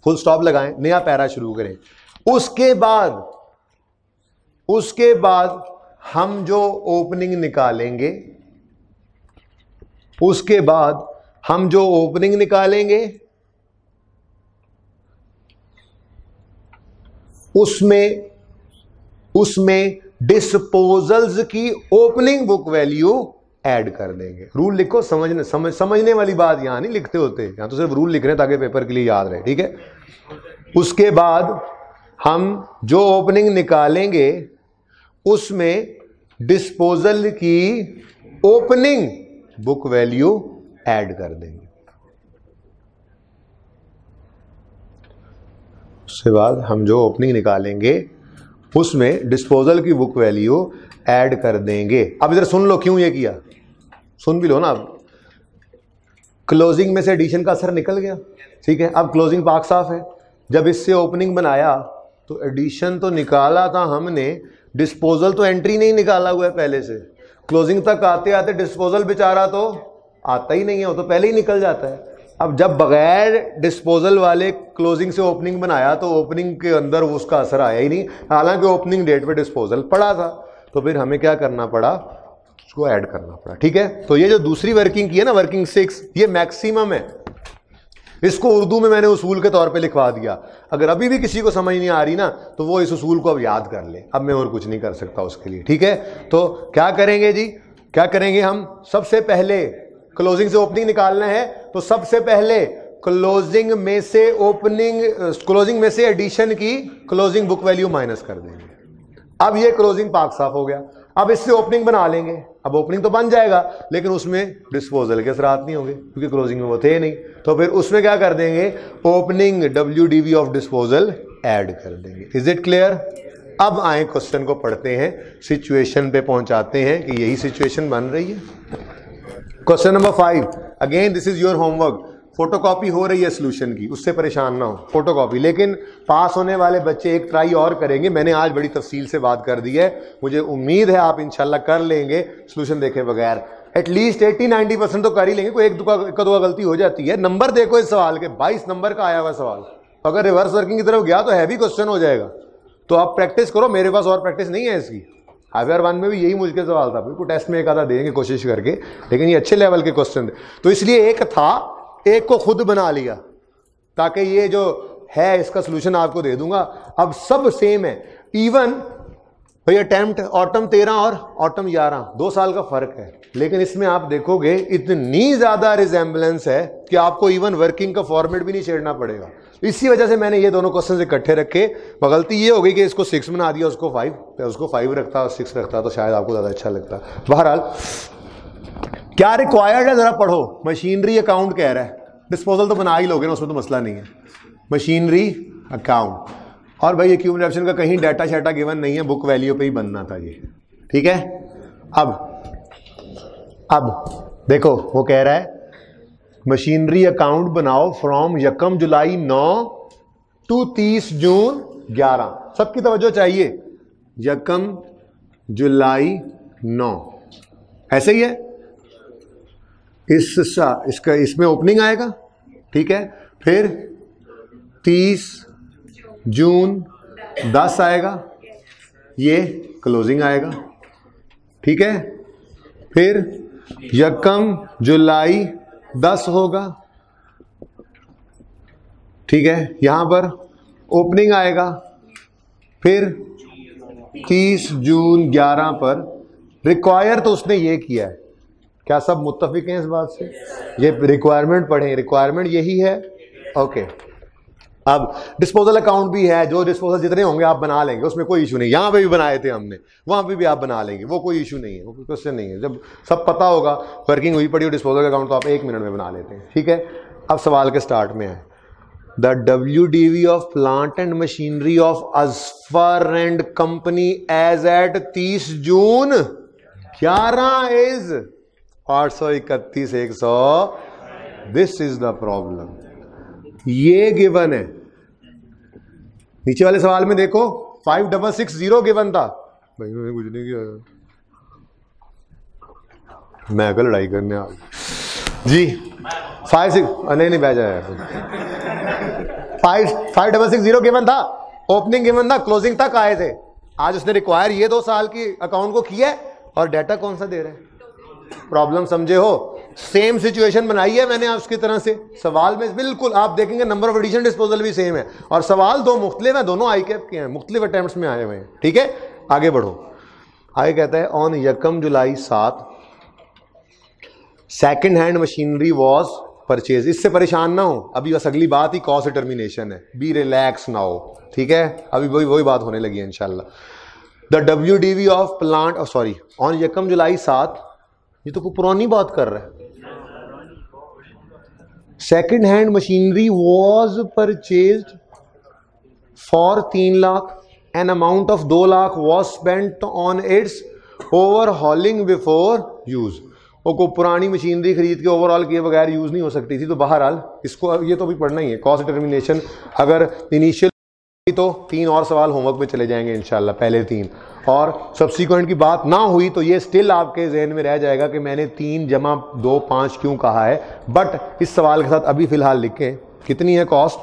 फुल स्टॉप लगाएं, नया पैरा शुरू करें। उसके बाद हम जो ओपनिंग निकालेंगे उसके बाद हम जो ओपनिंग निकालेंगे उसमें डिस्पोजल्स की ओपनिंग बुक वैल्यू ऐड कर देंगे। रूल लिखो, समझने वाली बात यहां नहीं लिखते होते, यहां तो सिर्फ रूल लिख रहे हैं ताकि पेपर के लिए याद रहे, ठीक है। उसके बाद हम जो ओपनिंग निकालेंगे उसमें डिस्पोजल की ओपनिंग बुक वैल्यू ऐड कर देंगे। उसके बाद हम जो ओपनिंग निकालेंगे उसमें डिस्पोजल की बुक वैल्यू ऐड कर देंगे। अब इधर सुन लो क्यों ये किया, सुन भी लो ना। अब क्लोजिंग में से एडिशन का असर निकल गया, ठीक है। अब क्लोजिंग पाक साफ है। जब इससे ओपनिंग बनाया तो एडिशन तो निकाला था हमने, डिस्पोजल तो एंट्री नहीं निकाला हुआ है पहले से। क्लोजिंग तक आते आते डिस्पोजल बेचारा तो आता ही नहीं है, वो तो पहले ही निकल जाता है। अब जब बगैर डिस्पोजल वाले क्लोजिंग से ओपनिंग बनाया तो ओपनिंग के अंदर उसका असर आया ही नहीं, हालांकि ओपनिंग डेट पे डिस्पोजल पड़ा था। तो फिर हमें क्या करना पड़ा, उसको ऐड करना पड़ा, ठीक है। तो ये जो दूसरी वर्किंग की है ना, वर्किंग 6, ये मैक्सिमम है। इसको उर्दू में मैंने उसूल के तौर पे लिखवा दिया। अगर अभी भी किसी को समझ नहीं आ रही ना तो वो इस उसूल को अब याद कर ले, अब मैं और कुछ नहीं कर सकता उसके लिए, ठीक है। तो क्या करेंगे जी, क्या करेंगे हम, सबसे पहले क्लोजिंग से ओपनिंग निकालना है तो सबसे पहले क्लोजिंग में से ओपनिंग, क्लोजिंग में से एडिशन की क्लोजिंग बुक वैल्यू माइनस कर देंगे। अब ये क्लोजिंग पाक साफ हो गया। अब इससे ओपनिंग बना लेंगे। अब ओपनिंग तो बन जाएगा लेकिन उसमें डिस्पोजल के असरात नहीं होंगे क्योंकि क्लोजिंग में वो थे नहीं। तो फिर उसमें क्या कर देंगे, opening WDV of disposal add कर देंगे। Is it clear. अब आए क्वेश्चन को पढ़ते हैं, सिचुएशन पे पहुंचाते हैं कि यही सिचुएशन बन रही है। Question number 5, again this is your homework. Photocopy हो रही है सोल्यूशन की, उससे परेशान ना हो, फोटोकॉपी। लेकिन पास होने वाले बच्चे एक ट्राई और करेंगे। मैंने आज बड़ी तफसील से बात कर दी है, मुझे उम्मीद है आप इंशाल्लाह कर लेंगे सोल्यूशन देखे बगैर। एटलीस्ट 80-90% तो कर ही लेंगे, कोई एक दो गलती हो जाती है। नंबर देखो इस सवाल के, 22 नंबर का आया हुआ सवाल। अगर रिवर्स वर्किंग की तरफ गया तो हैवी क्वेश्चन हो जाएगा। तो आप प्रैक्टिस करो, मेरे पास और प्रैक्टिस नहीं है इसकी। हाईवेयर 1 में भी यही मुश्किल सवाल था, बिल्कुल टेस्ट में एक आधा देंगे कोशिश करके, लेकिन ये अच्छे लेवल के क्वेश्चन थे। तो इसलिए एक था, एक को खुद बना लिया ताकि ये जो है इसका सलूशन आपको दे दूंगा। अब सब सेम है, इवन भाई अटेम्प्ट ऑटम 13 और ऑटम 11, 2 साल का फर्क है। लेकिन इसमें आप देखोगे इतनी ज्यादा रिजेम्बलेंस है कि आपको इवन वर्किंग का फॉर्मेट भी नहीं छेड़ना पड़ेगा। इसी वजह से मैंने ये दोनों क्वेश्चन इकट्ठे रखे। गलती ये हो गई कि इसको 6 बना दिया, उसको 5, उसको 5 रखता और 6 रखता तो शायद आपको ज्यादा अच्छा लगता। बहरहाल क्या रिक्वायर्ड है जरा पढ़ो। मशीनरी अकाउंट कह रहा है, डिस्पोजल तो बना ही लोगे ना, उसमें तो मसला नहीं है। मशीनरी अकाउंट, और भाई एक्यूमुलेशन का कहीं डाटा शाटा गिवन नहीं है, बुक वैल्यू पे ही बनना था ये, ठीक है। अब देखो वो कह रहा है मशीनरी अकाउंट बनाओ फ्रॉम 1 जुलाई 9 टू 30 जून 11। सबकी तवज्जो चाहिए, 1 जुलाई 9 ऐसे ही है। इसका इसमें ओपनिंग आएगा, ठीक है। फिर 30 जून 10 आएगा, ये क्लोजिंग आएगा, ठीक है। फिर 1 जुलाई 10 होगा, ठीक है। यहां पर ओपनिंग आएगा। फिर 30 जून 11 पर रिक्वायर तो उसने ये किया है। क्या सब मुत्तफिक हैं इस बात से? ये रिक्वायरमेंट पढ़ें, रिक्वायरमेंट यही है, ओके। अब डिस्पोजल अकाउंट भी है, जो डिस्पोजल जितने होंगे आप बना लेंगे, उसमें कोई इशू नहीं। यहां पे भी बनाए थे हमने, वहां पे भी आप बना लेंगे, वो कोई इशू नहीं है, वो कोई क्वेश्चन नहीं है। जब सब पता होगा, वर्किंग हुई पड़ी हो डिस्पोजल अकाउंट, तो आप 1 मिनट में बना लेते हैं, ठीक है। अब सवाल के स्टार्ट में है, the WDV of plant and machinery of Azfar and company as at 30 June 11 is 831,100। This is the problem. ये गिवन है। नीचे वाले सवाल में देखो 5660 गिवन था। भाई मैंने कुछ नहीं किया, मैं कल लड़ाई करने आ जी। 56 नहीं बह जाए 5660 गिवन था, ओपनिंग गिवन था, क्लोजिंग तक आए थे। आज उसने रिक्वायर ये 2 साल की अकाउंट को किया है और डाटा कौन सा दे रहा है? प्रॉब्लम समझे हो? सेम सिचुएशन बनाई है मैंने उसकी तरह से, सवाल में बिल्कुल आप देखेंगे नंबर ऑफ एडिशन डिस्पोजल भी सेम है और सवाल दो मुख्तलिफ है, दोनों आई कैप के हैं, मुख्तलिफ अटेम्प्ट्स में आए हुए हैं। ठीक है, आगे बढ़ो। आगे कहता है on 1 July 7 second hand machinery was purchase. इससे परेशान ना हो, अभी बस अगली बात ही कॉस्ट डिटर्मिनेशन है, बी रिलैक्स ना हो। ठीक है, अभी वही बात होने लगी है इंशाल्लाह। The WDV of plant, sorry, on 1 जुलाई 7, ये तो कोई पुरानी बात कर रहा है। Second hand machinery was purchased for 3 lakh, an amount of 2 lakh was spent on it's overhauling before use. वो को पुरानी मशीनरी खरीद के ओवरऑल किए बगैर यूज नहीं हो सकती थी, तो बहरहाल इसको ये तो भी पढ़ना ही है, कॉस्ट डिटर्मिनेशन। अगर इनिशियल तो 3 और सवाल होमवर्क में चले जाएंगे इंशाल्लाह, पहले 3, और सब्सिक्वेंट की बात ना हुई तो ये स्टिल आपके जहन में रह जाएगा कि मैंने 3 जमा 2 5 क्यों कहा है। बट इस सवाल के साथ अभी फिलहाल लिखें कितनी है कॉस्ट,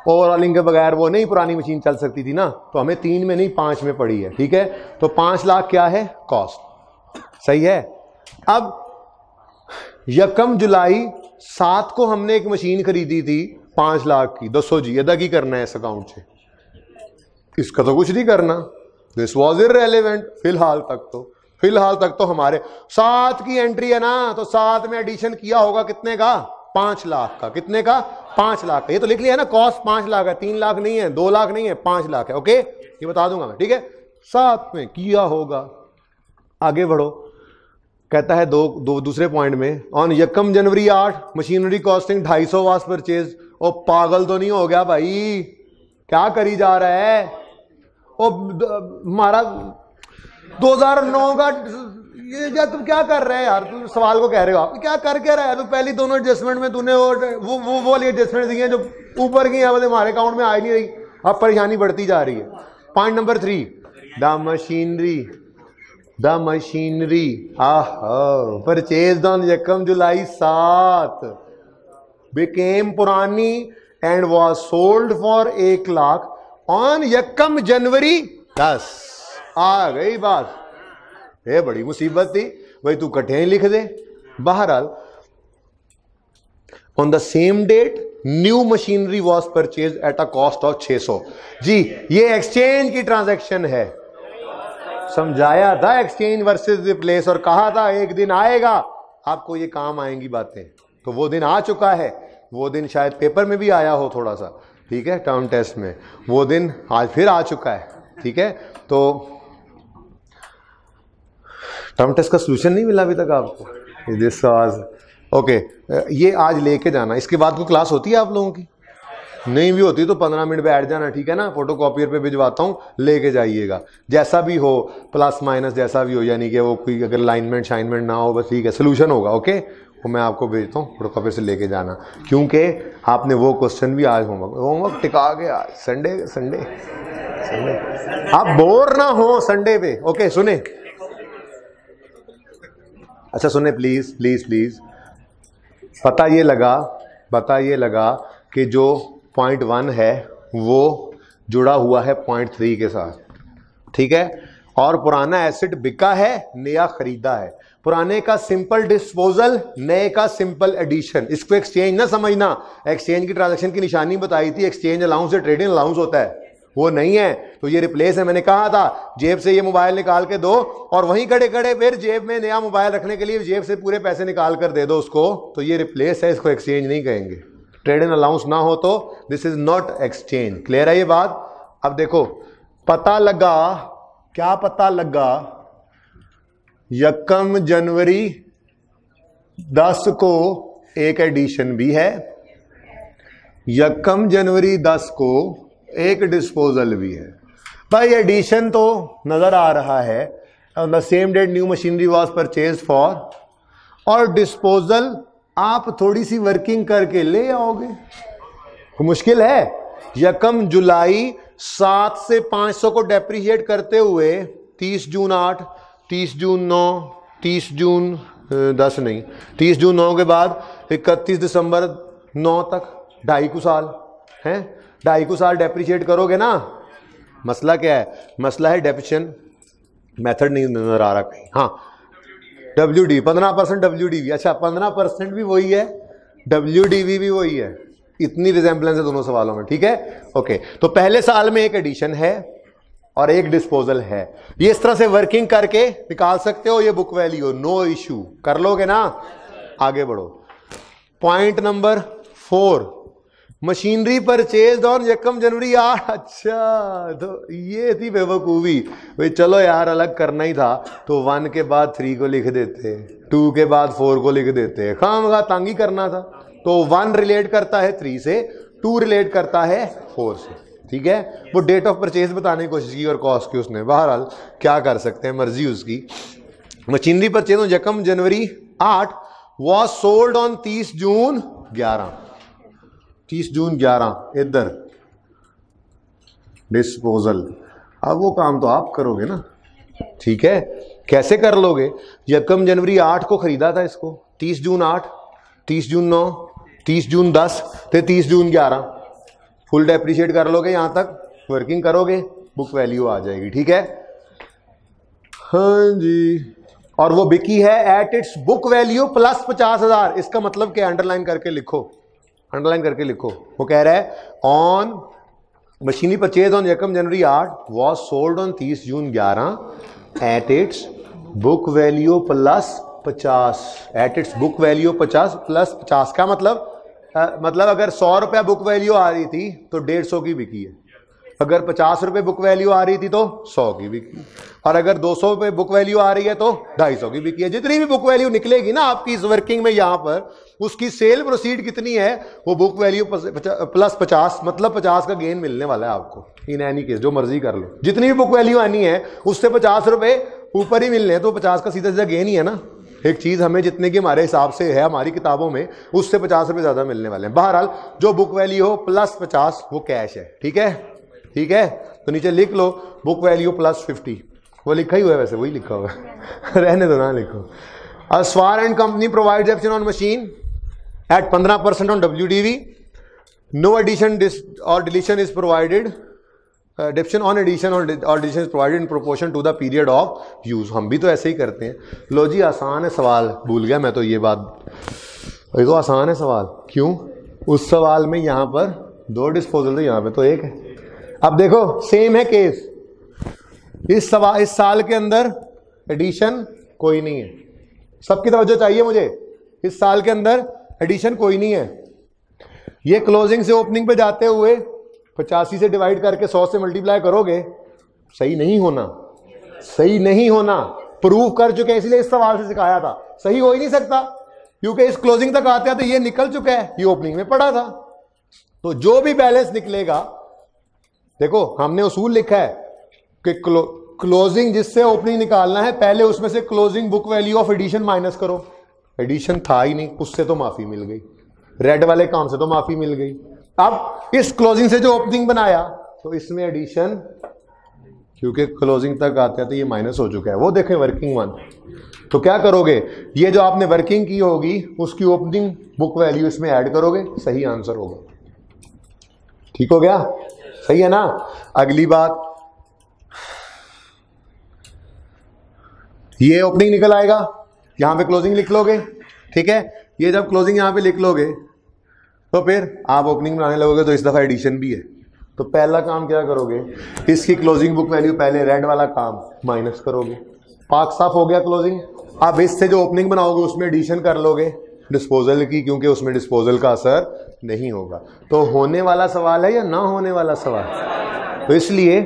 ओवरऑलिंग के बगैर वो नहीं पुरानी मशीन चल सकती थी ना, तो हमें 3 में नहीं 5 में पड़ी है। ठीक है, तो 5 लाख क्या है कॉस्ट, सही है। अब 1 जुलाई 7 को हमने एक मशीन खरीदी थी 5 लाख की, 200 जी अदा की करना है इस अकाउंट से, इसका तो कुछ नहीं करना, दिस वॉज इररेलेवेंट फिलहाल तक तो हमारे 7 की एंट्री है ना, तो 7 में एडिशन किया होगा कितने का, 5 लाख का। कितने का, 5 लाख का। ये तो लिख लिया ना, कॉस्ट 5 लाख है, 3 लाख नहीं है, 2 लाख नहीं है, 5 लाख है। ओके, ये बता दूंगा मैं। ठीक है, 7 में किया होगा। आगे बढ़ो, कहता है दूसरे पॉइंट में, on 1 January 8 machinery costing 250 was purchase. ओ पागल तो नहीं हो गया भाई, क्या करी जा रहा है? ओ हमारा 2009 का ये तुम क्या कर रहे हैं यार? तुम सवाल को कह रहे हो, आप क्या कर रहा है? तो पहली दोनों एडजस्टमेंट में तूने वो वाली एडजस्टमेंट दी है जो ऊपर की है, मतलब हमारे अकाउंट में आ ही नहीं रही, अब परेशानी बढ़ती जा रही है। Point number 3, the machinery purchased on 1 July 7 became पुरानी and was sold for 1 lakh on 1 जनवरी 10। आ गई बात, ये बड़ी मुसीबत थी भाई, तू कठे लिख दे। बहरहाल on the same date new machinery was purchase at a cost of 600। जी, ये एक्सचेंज की ट्रांजैक्शन है, समझाया था एक्सचेंज वर्सेस रिप्लेस, और कहा था एक दिन आएगा आपको ये काम आएंगी बातें, तो वो दिन आ चुका है। वो दिन शायद पेपर में भी आया हो थोड़ा सा, ठीक है, टर्म टेस्ट में, वो दिन आज फिर आ चुका है। ठीक है, तो टर्म टेस्ट का सॉल्यूशन नहीं मिला अभी तक आपको, दिस वाज ओके। ये आज लेके जाना, इसके बाद कोई क्लास होती है आप लोगों की? नहीं भी होती तो 15 मिनट बैठ जाना, ठीक है ना, फोटोकॉपियर पे भिजवाता हूँ, लेके जाइएगा, जैसा भी हो, प्लस माइनस जैसा भी हो, यानी कि वो कोई अगर अलाइनमेंट शाइनमेंट ना हो, बस ठीक है, सोल्यूशन होगा। ओके, वो मैं आपको भेजता हूँ, फोटोकॉपियर से लेके जाना, क्योंकि आपने वो क्वेश्चन भी आज होमवर्क टिका के आज संडे आप बोर ना हो संडे पे। ओके, सुने, अच्छा सुने, प्लीज प्लीज प्लीज, पता ये लगा कि जो पॉइंट 1 है वो जुड़ा हुआ है पॉइंट 3 के साथ, ठीक है, और पुराना एसेट बिका है, नया खरीदा है, पुराने का सिंपल डिस्पोजल, नए का सिंपल एडिशन। इसको एक्सचेंज ना समझना, एक्सचेंज की ट्रांजैक्शन की निशानी बताई थी, एक्सचेंज अलाउंस से ट्रेडिंग अलाउंस होता है, वो नहीं है, तो ये रिप्लेस है। मैंने कहा था जेब से ये मोबाइल निकाल के दो और वहीं खड़े खड़े फिर जेब में नया मोबाइल रखने के लिए जेब से पूरे पैसे निकाल कर दे दो उसको, तो ये रिप्लेस है, इसको एक्सचेंज नहीं कहेंगे। ट्रेडिंग अलाउंस ना हो तो this is not exchange. Clear है ये बात? अब देखो, पता लगा, क्या पता लगा, 1 जनवरी 10 को एक एडिशन भी है, 1 जनवरी 10 को एक डिस्पोजल भी है। भाई एडिशन तो नजर आ रहा है, on the same date new machinery was purchase for, और डिस्पोजल आप थोड़ी सी वर्किंग करके ले आओगे, मुश्किल है। 1 जुलाई 7 से 500 को डेप्रीशिएट करते हुए 30 जून 8, 30 जून 9, 30 जून 10 नहीं, 30 जून 9 के बाद 31 दिसंबर 9 तक 2.5 साल हैं, 2.5 साल डेप्रीशिएट करोगे ना। मसला क्या है? मसला है डेप्रिशिएशन मेथड नहीं नजर आ रहा कहीं। हाँ, WD 15% WDV, अच्छा 15% भी वही है, WDV भी वही है, इतनी रिजेंबलेंस है दोनों सवालों में, ठीक है। ओके, तो पहले साल में एक एडिशन है और एक डिस्पोजल है, ये इस तरह से वर्किंग करके निकाल सकते हो, ये बुक वैल्यू, नो इशू, कर लोगे ना। आगे बढ़ो, point number 4, machinery purchase on 1 January 8। अच्छा, तो ये थी बेवकूफ़ी भाई, चलो यार अलग करना ही था तो 1 के बाद 3 को लिख देते, 2 के बाद 4 को लिख देते, खामखा तंग ही करना था। तो 1 रिलेट करता है 3 से, 2 रिलेट करता है 4 से, ठीक है। वो डेट ऑफ परचेज बताने की कोशिश की और कॉस्ट की उसने, बहरहाल क्या कर सकते हैं, मर्जी उसकी। Machinery purchase on 1 January 8 was sold on 30 June 11, 30 June 11 इधर डिस्पोजल। अब वो काम तो आप करोगे ना, ठीक है। कैसे कर लोगे, 1 जनवरी 8 को खरीदा था इसको, 30 जून 8, 30 जून 9, 30 जून 10 तो 30 जून 11, फुल डेप्रिशिएट कर लोगे, यहां तक वर्किंग करोगे, बुक वैल्यू आ जाएगी, ठीक है। हाँ जी, और वो बिकी है at its book value plus 50,000। इसका मतलब क्या, अंडरलाइन करके लिखो, अंडरलाइन करके लिखो। वो कह रहा है on machinery purchase on 1 January 8 was sold on 30 June 11 at its book value plus 50, at its book value 50 plus 50 का मतलब अगर 100 रुपया बुक वैल्यू आ रही थी तो 150 की बिकी है, अगर 50 रुपये बुक वैल्यू आ रही थी तो 100 की बिकी, और अगर 200 रुपये बुक वैल्यू आ रही है तो 250 की बिकी है। जितनी भी बुक वैल्यू निकलेगी ना आपकी इस वर्किंग में, यहां पर उसकी सेल प्रोसीड कितनी है, वो बुक वैल्यू प्लस 50, मतलब 50 का गेन मिलने वाला है आपको इन एनी केस, जो मर्जी कर लो। जितनी भी बुक वैल्यू आनी है उससे 50 रुपये ऊपर ही मिलने हैं, तो 50 का सीधा सीधा गेन ही है ना। एक चीज हमें जितने की हमारे हिसाब से है हमारी किताबों में, उससे 50 रुपये ज्यादा मिलने वाले हैं। बहरहाल जो बुक वैल्यू हो प्लस 50 वो कैश है, ठीक है, ठीक है। तो नीचे लिख लो बुक वैल्यू प्लस 50, वो लिखा ही हुआ है, वैसे वही लिखा हुआ है रहने दो ना लिखो। अस्वार and company provides option on machine at 15% on WDV, no addition और deletion is provided, depreciation on addition और deletion is provided in proportion to the period of use. हम भी तो ऐसे ही करते हैं। लो जी, आसान है सवाल, भूल गया मैं तो ये बात, ये तो आसान है सवाल। क्यों, उस सवाल में यहाँ पर 2 डिस्पोजल थे, यहाँ पे तो 1 है। अब देखो सेम है केस, इस साल के अंदर एडिशन कोई नहीं है, सबकी तवज्जो चाहिए मुझे, इस साल के अंदर एडिशन कोई नहीं है। ये क्लोजिंग से ओपनिंग पे जाते हुए 85 से डिवाइड करके 100 से मल्टीप्लाई करोगे, सही नहीं होना, सही नहीं होना, प्रूव कर चुके हैं, इसलिए इस सवाल से सिखाया था। सही हो ही नहीं सकता क्योंकि इस क्लोजिंग तक आते हैं तो ये निकल चुका है, ये ओपनिंग में पड़ा था। तो जो भी बैलेंस निकलेगा, देखो हमने उसूल लिखा है कि क्लोजिंग जिससे ओपनिंग निकालना है, पहले उसमें से closing book value of addition minus करो। एडिशन था ही नहीं, उससे तो माफी मिल गई, रेड वाले काम से तो माफी मिल गई। अब इस क्लोजिंग से जो ओपनिंग बनाया तो इसमें एडिशन, क्योंकि क्लोजिंग तक आते हैं तो ये माइनस हो चुका है, वो देखें वर्किंग 1। तो क्या करोगे, ये जो आपने वर्किंग की होगी उसकी ओपनिंग बुक वैल्यू इसमें ऐड करोगे, सही आंसर होगा। ठीक हो गया, सही है ना। अगली बात, ये ओपनिंग निकल आएगा, यहां पे क्लोजिंग लिख लोगे, ठीक है। ये जब क्लोजिंग यहां पे लिख लोगे तो फिर आप ओपनिंग बनाने लगोगे, तो इस दफा एडिशन भी है। तो पहला काम क्या करोगे, इसकी क्लोजिंग बुक वैल्यू पहले रेड वाला काम माइनस करोगे, पाक साफ हो गया क्लोजिंग। अब इससे जो ओपनिंग बनाओगे उसमें एडिशन कर लोगे डिस्पोजल की, क्योंकि उसमें डिस्पोजल का असर नहीं होगा। तो होने वाला सवाल है या ना होने वाला सवाल, तो इसलिए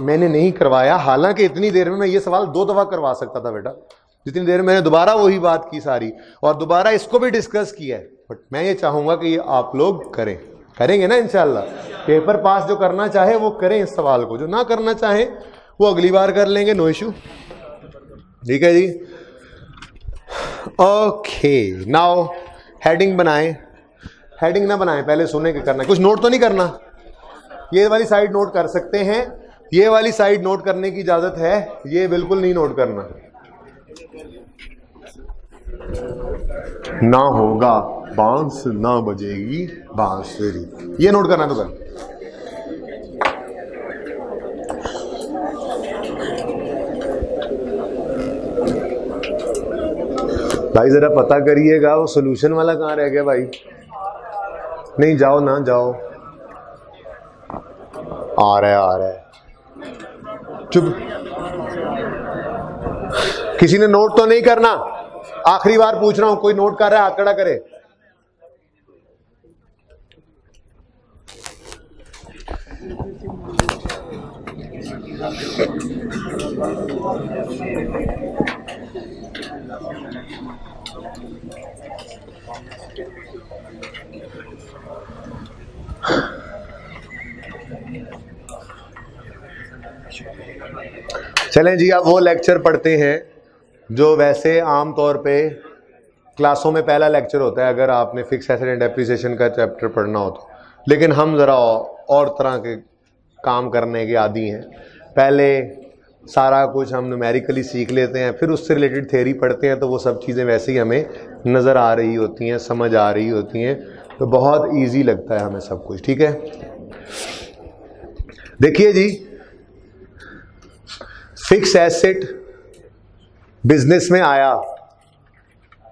मैंने नहीं करवाया। हालांकि इतनी देर में मैं ये सवाल 2 दफा करवा सकता था बेटा, जितनी देर में मैंने दोबारा वही बात की सारी, और दोबारा इसको भी डिस्कस किया है। बट मैं ये चाहूंगा कि ये आप लोग करेंगे ना इंशाल्लाह। पेपर पास जो करना चाहे वो करें इस सवाल को, जो ना करना चाहे वो अगली बार कर लेंगे, नो इशू। ठीक है जी, ओके। नाउ हेडिंग बनाएं, हेडिंग ना बनाएं, पहले सुने के करना, कुछ नोट तो नहीं करना। ये वाली साइड नोट कर सकते हैं, ये वाली साइड नोट करने की इजाजत है, ये बिल्कुल नहीं नोट करना। ना होगा बांस ना बजेगी बांसुरी, ये नोट करना तो कर। भाई जरा पता करिएगा वो सोल्यूशन वाला कहाँ रह गया भाई। नहीं जाओ ना जाओ, आ रहा है। चुप, किसी ने नोट तो नहीं करना, आखिरी बार पूछ रहा हूं, कोई नोट कर रहा है हाथ खड़ा करे। चलें जी, अब वो लेक्चर पढ़ते हैं जो वैसे आम तौर पे क्लासों में पहला लेक्चर होता है अगर आपने फिक्स एसेट एंड डेप्रिसिएशन का चैप्टर पढ़ना हो तो। लेकिन हम ज़रा और तरह के काम करने के आदी हैं। पहले सारा कुछ हम न्यूमेरिकली सीख लेते हैं, फिर उससे रिलेटेड थ्योरी पढ़ते हैं, तो वो सब चीज़ें वैसे ही हमें नज़र आ रही होती हैं, समझ आ रही होती हैं, तो बहुत ईजी लगता है हमें सब कुछ। ठीक है, देखिए जी, फिक्स एसेट बिजनेस में आया।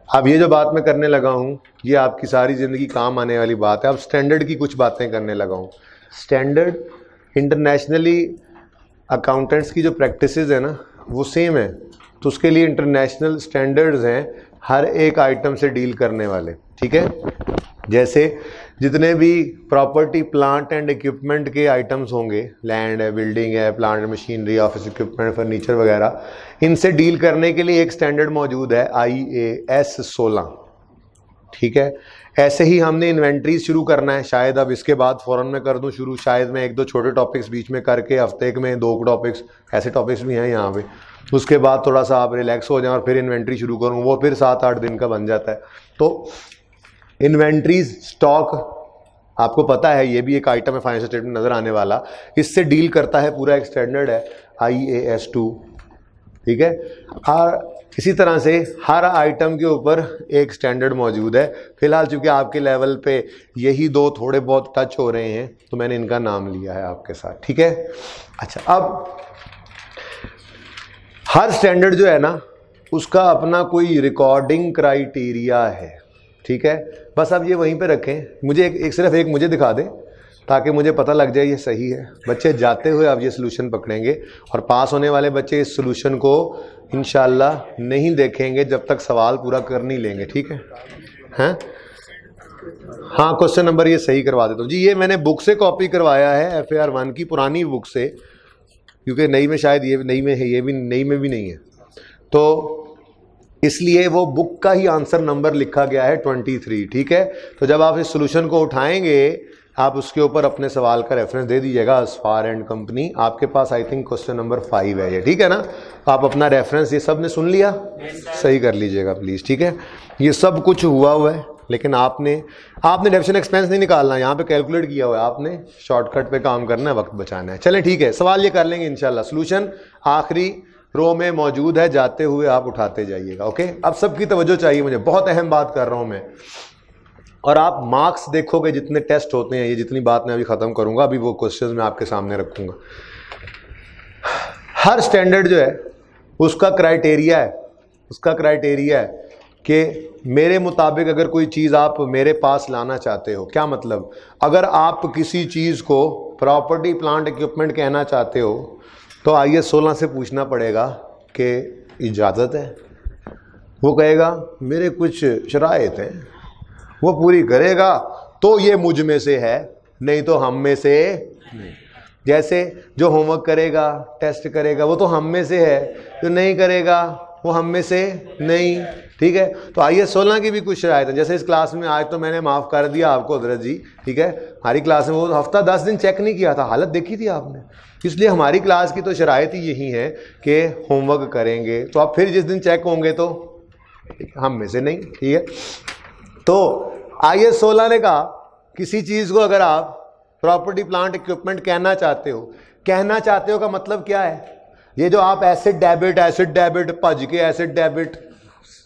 अब ये जो बात मैं करने लगा हूँ ये आपकी सारी ज़िंदगी काम आने वाली बात है। अब स्टैंडर्ड की कुछ बातें करने लगा हूँ। स्टैंडर्ड इंटरनेशनली अकाउंटेंट्स की जो प्रैक्टिसेस है ना वो सेम है, तो उसके लिए इंटरनेशनल स्टैंडर्ड्स हैं हर एक आइटम से डील करने वाले। ठीक है, जैसे जितने भी प्रॉपर्टी प्लांट एंड इक्विपमेंट के आइटम्स होंगे, लैंड है, बिल्डिंग है, plant machinery, office equipment, furniture वगैरह, इनसे डील करने के लिए एक स्टैंडर्ड मौजूद है IAS 16। ठीक है, ऐसे ही हमने इन्वेंट्रीज शुरू करना है। शायद अब इसके बाद फ़ौरन मैं कर दूं शुरू, शायद मैं एक दो छोटे टॉपिक्स बीच में करके हफ्ते में 2 टॉपिक्स, ऐसे टॉपिक्स भी हैं यहाँ पे, उसके बाद थोड़ा सा आप रिलैक्स हो जाएं और फिर इन्वेंट्री शुरू करूँ, वो फिर 7-8 दिन का बन जाता है। तो इन्वेंट्रीज, स्टॉक, आपको पता है ये भी एक आइटम है फाइनेंशियल स्टेटमेंट नज़र आने वाला, इससे डील करता है पूरा एक स्टैंडर्ड है IAS 2। ठीक है, और इसी तरह से हर आइटम के ऊपर एक स्टैंडर्ड मौजूद है। फिलहाल चूंकि आपके लेवल पे यही 2 थोड़े बहुत टच हो रहे हैं तो मैंने इनका नाम लिया है आपके साथ। ठीक है, अच्छा, अब हर स्टैंडर्ड जो है ना उसका अपना कोई रिकॉर्डिंग क्राइटेरिया है। ठीक है, बस आप ये वहीं पे रखें, मुझे सिर्फ एक मुझे दिखा दें ताकि मुझे पता लग जाए ये सही है। बच्चे जाते हुए आप ये सोल्यूशन पकड़ेंगे और पास होने वाले बच्चे इस सोल्यूशन को इंशाल्लाह नहीं देखेंगे जब तक सवाल पूरा कर नहीं लेंगे। ठीक है, हैं? हाँ, क्वेश्चन नंबर ये सही करवा देता हूँ जी। ये मैंने बुक से कॉपी करवाया है, FAR 1 की पुरानी बुक से, क्योंकि नई में शायद ये नई में है, ये भी नई में भी नहीं है, तो इसलिए वो बुक का ही आंसर नंबर लिखा गया है 23। ठीक है, तो जब आप इस सोल्यूशन को उठाएंगे आप उसके ऊपर अपने सवाल का रेफरेंस दे दीजिएगा, अस्फार एंड कंपनी। आपके पास आई थिंक क्वेश्चन नंबर 5 है ये। ठीक है ना, तो आप अपना रेफरेंस, ये सब ने सुन लिया, सही कर लीजिएगा प्लीज़। ठीक है, ये सब कुछ हुआ है, लेकिन आपने डेप्शन एक्सपेंस नहीं निकालना, यहाँ पे कैलकुलेट किया हुआ है, आपने शॉर्टकट पे काम करना है, वक्त बचाना है। चलें ठीक है, सवाल ये कर लेंगे इंशाल्लाह। सोल्यूशन आखिरी रो में मौजूद है, जाते हुए आप उठाते जाइएगा। ओके, अब सबकी तवज्जो चाहिए मुझे, बहुत अहम बात कर रहा हूँ मैं, और आप मार्क्स देखोगे जितने टेस्ट होते हैं, ये जितनी बात मैं अभी ख़त्म करूँगा, अभी वो क्वेश्चंस मैं आपके सामने रखूँगा। हर स्टैंडर्ड जो है उसका क्राइटेरिया है कि मेरे मुताबिक अगर कोई चीज़ आप मेरे पास लाना चाहते हो, क्या मतलब, अगर आप किसी चीज़ को प्रॉपर्टी प्लांट इक्विपमेंट कहना चाहते हो तो IAS 16 से पूछना पड़ेगा कि इजाज़त है। वो कहेगा मेरे कुछ शराइत हैं, वो पूरी करेगा तो ये मुझ में से है, नहीं तो हम में से नहीं। जैसे जो होमवर्क करेगा, टेस्ट करेगा, वो तो हम में से है, जो नहीं करेगा वो हम में से नहीं। ठीक है, तो IAS 16 की भी कुछ शराइत है। जैसे इस क्लास में आज तो मैंने माफ़ कर दिया आपको हजरत जी, ठीक है, हमारी क्लास में वो हफ्ता 10 दिन चेक नहीं किया था, हालत देखी थी आपने, इसलिए हमारी क्लास की तो शराइत ही यही है कि होमवर्क करेंगे तो आप फिर जिस दिन चेक होंगे तो हम में से नहीं। ठीक है, तो IAS 16 ने कहा किसी चीज़ को अगर आप प्रॉपर्टी प्लांट इक्विपमेंट कहना चाहते हो का मतलब क्या है, ये जो आप एसिड डेबिट भज के एसिड डेबिट,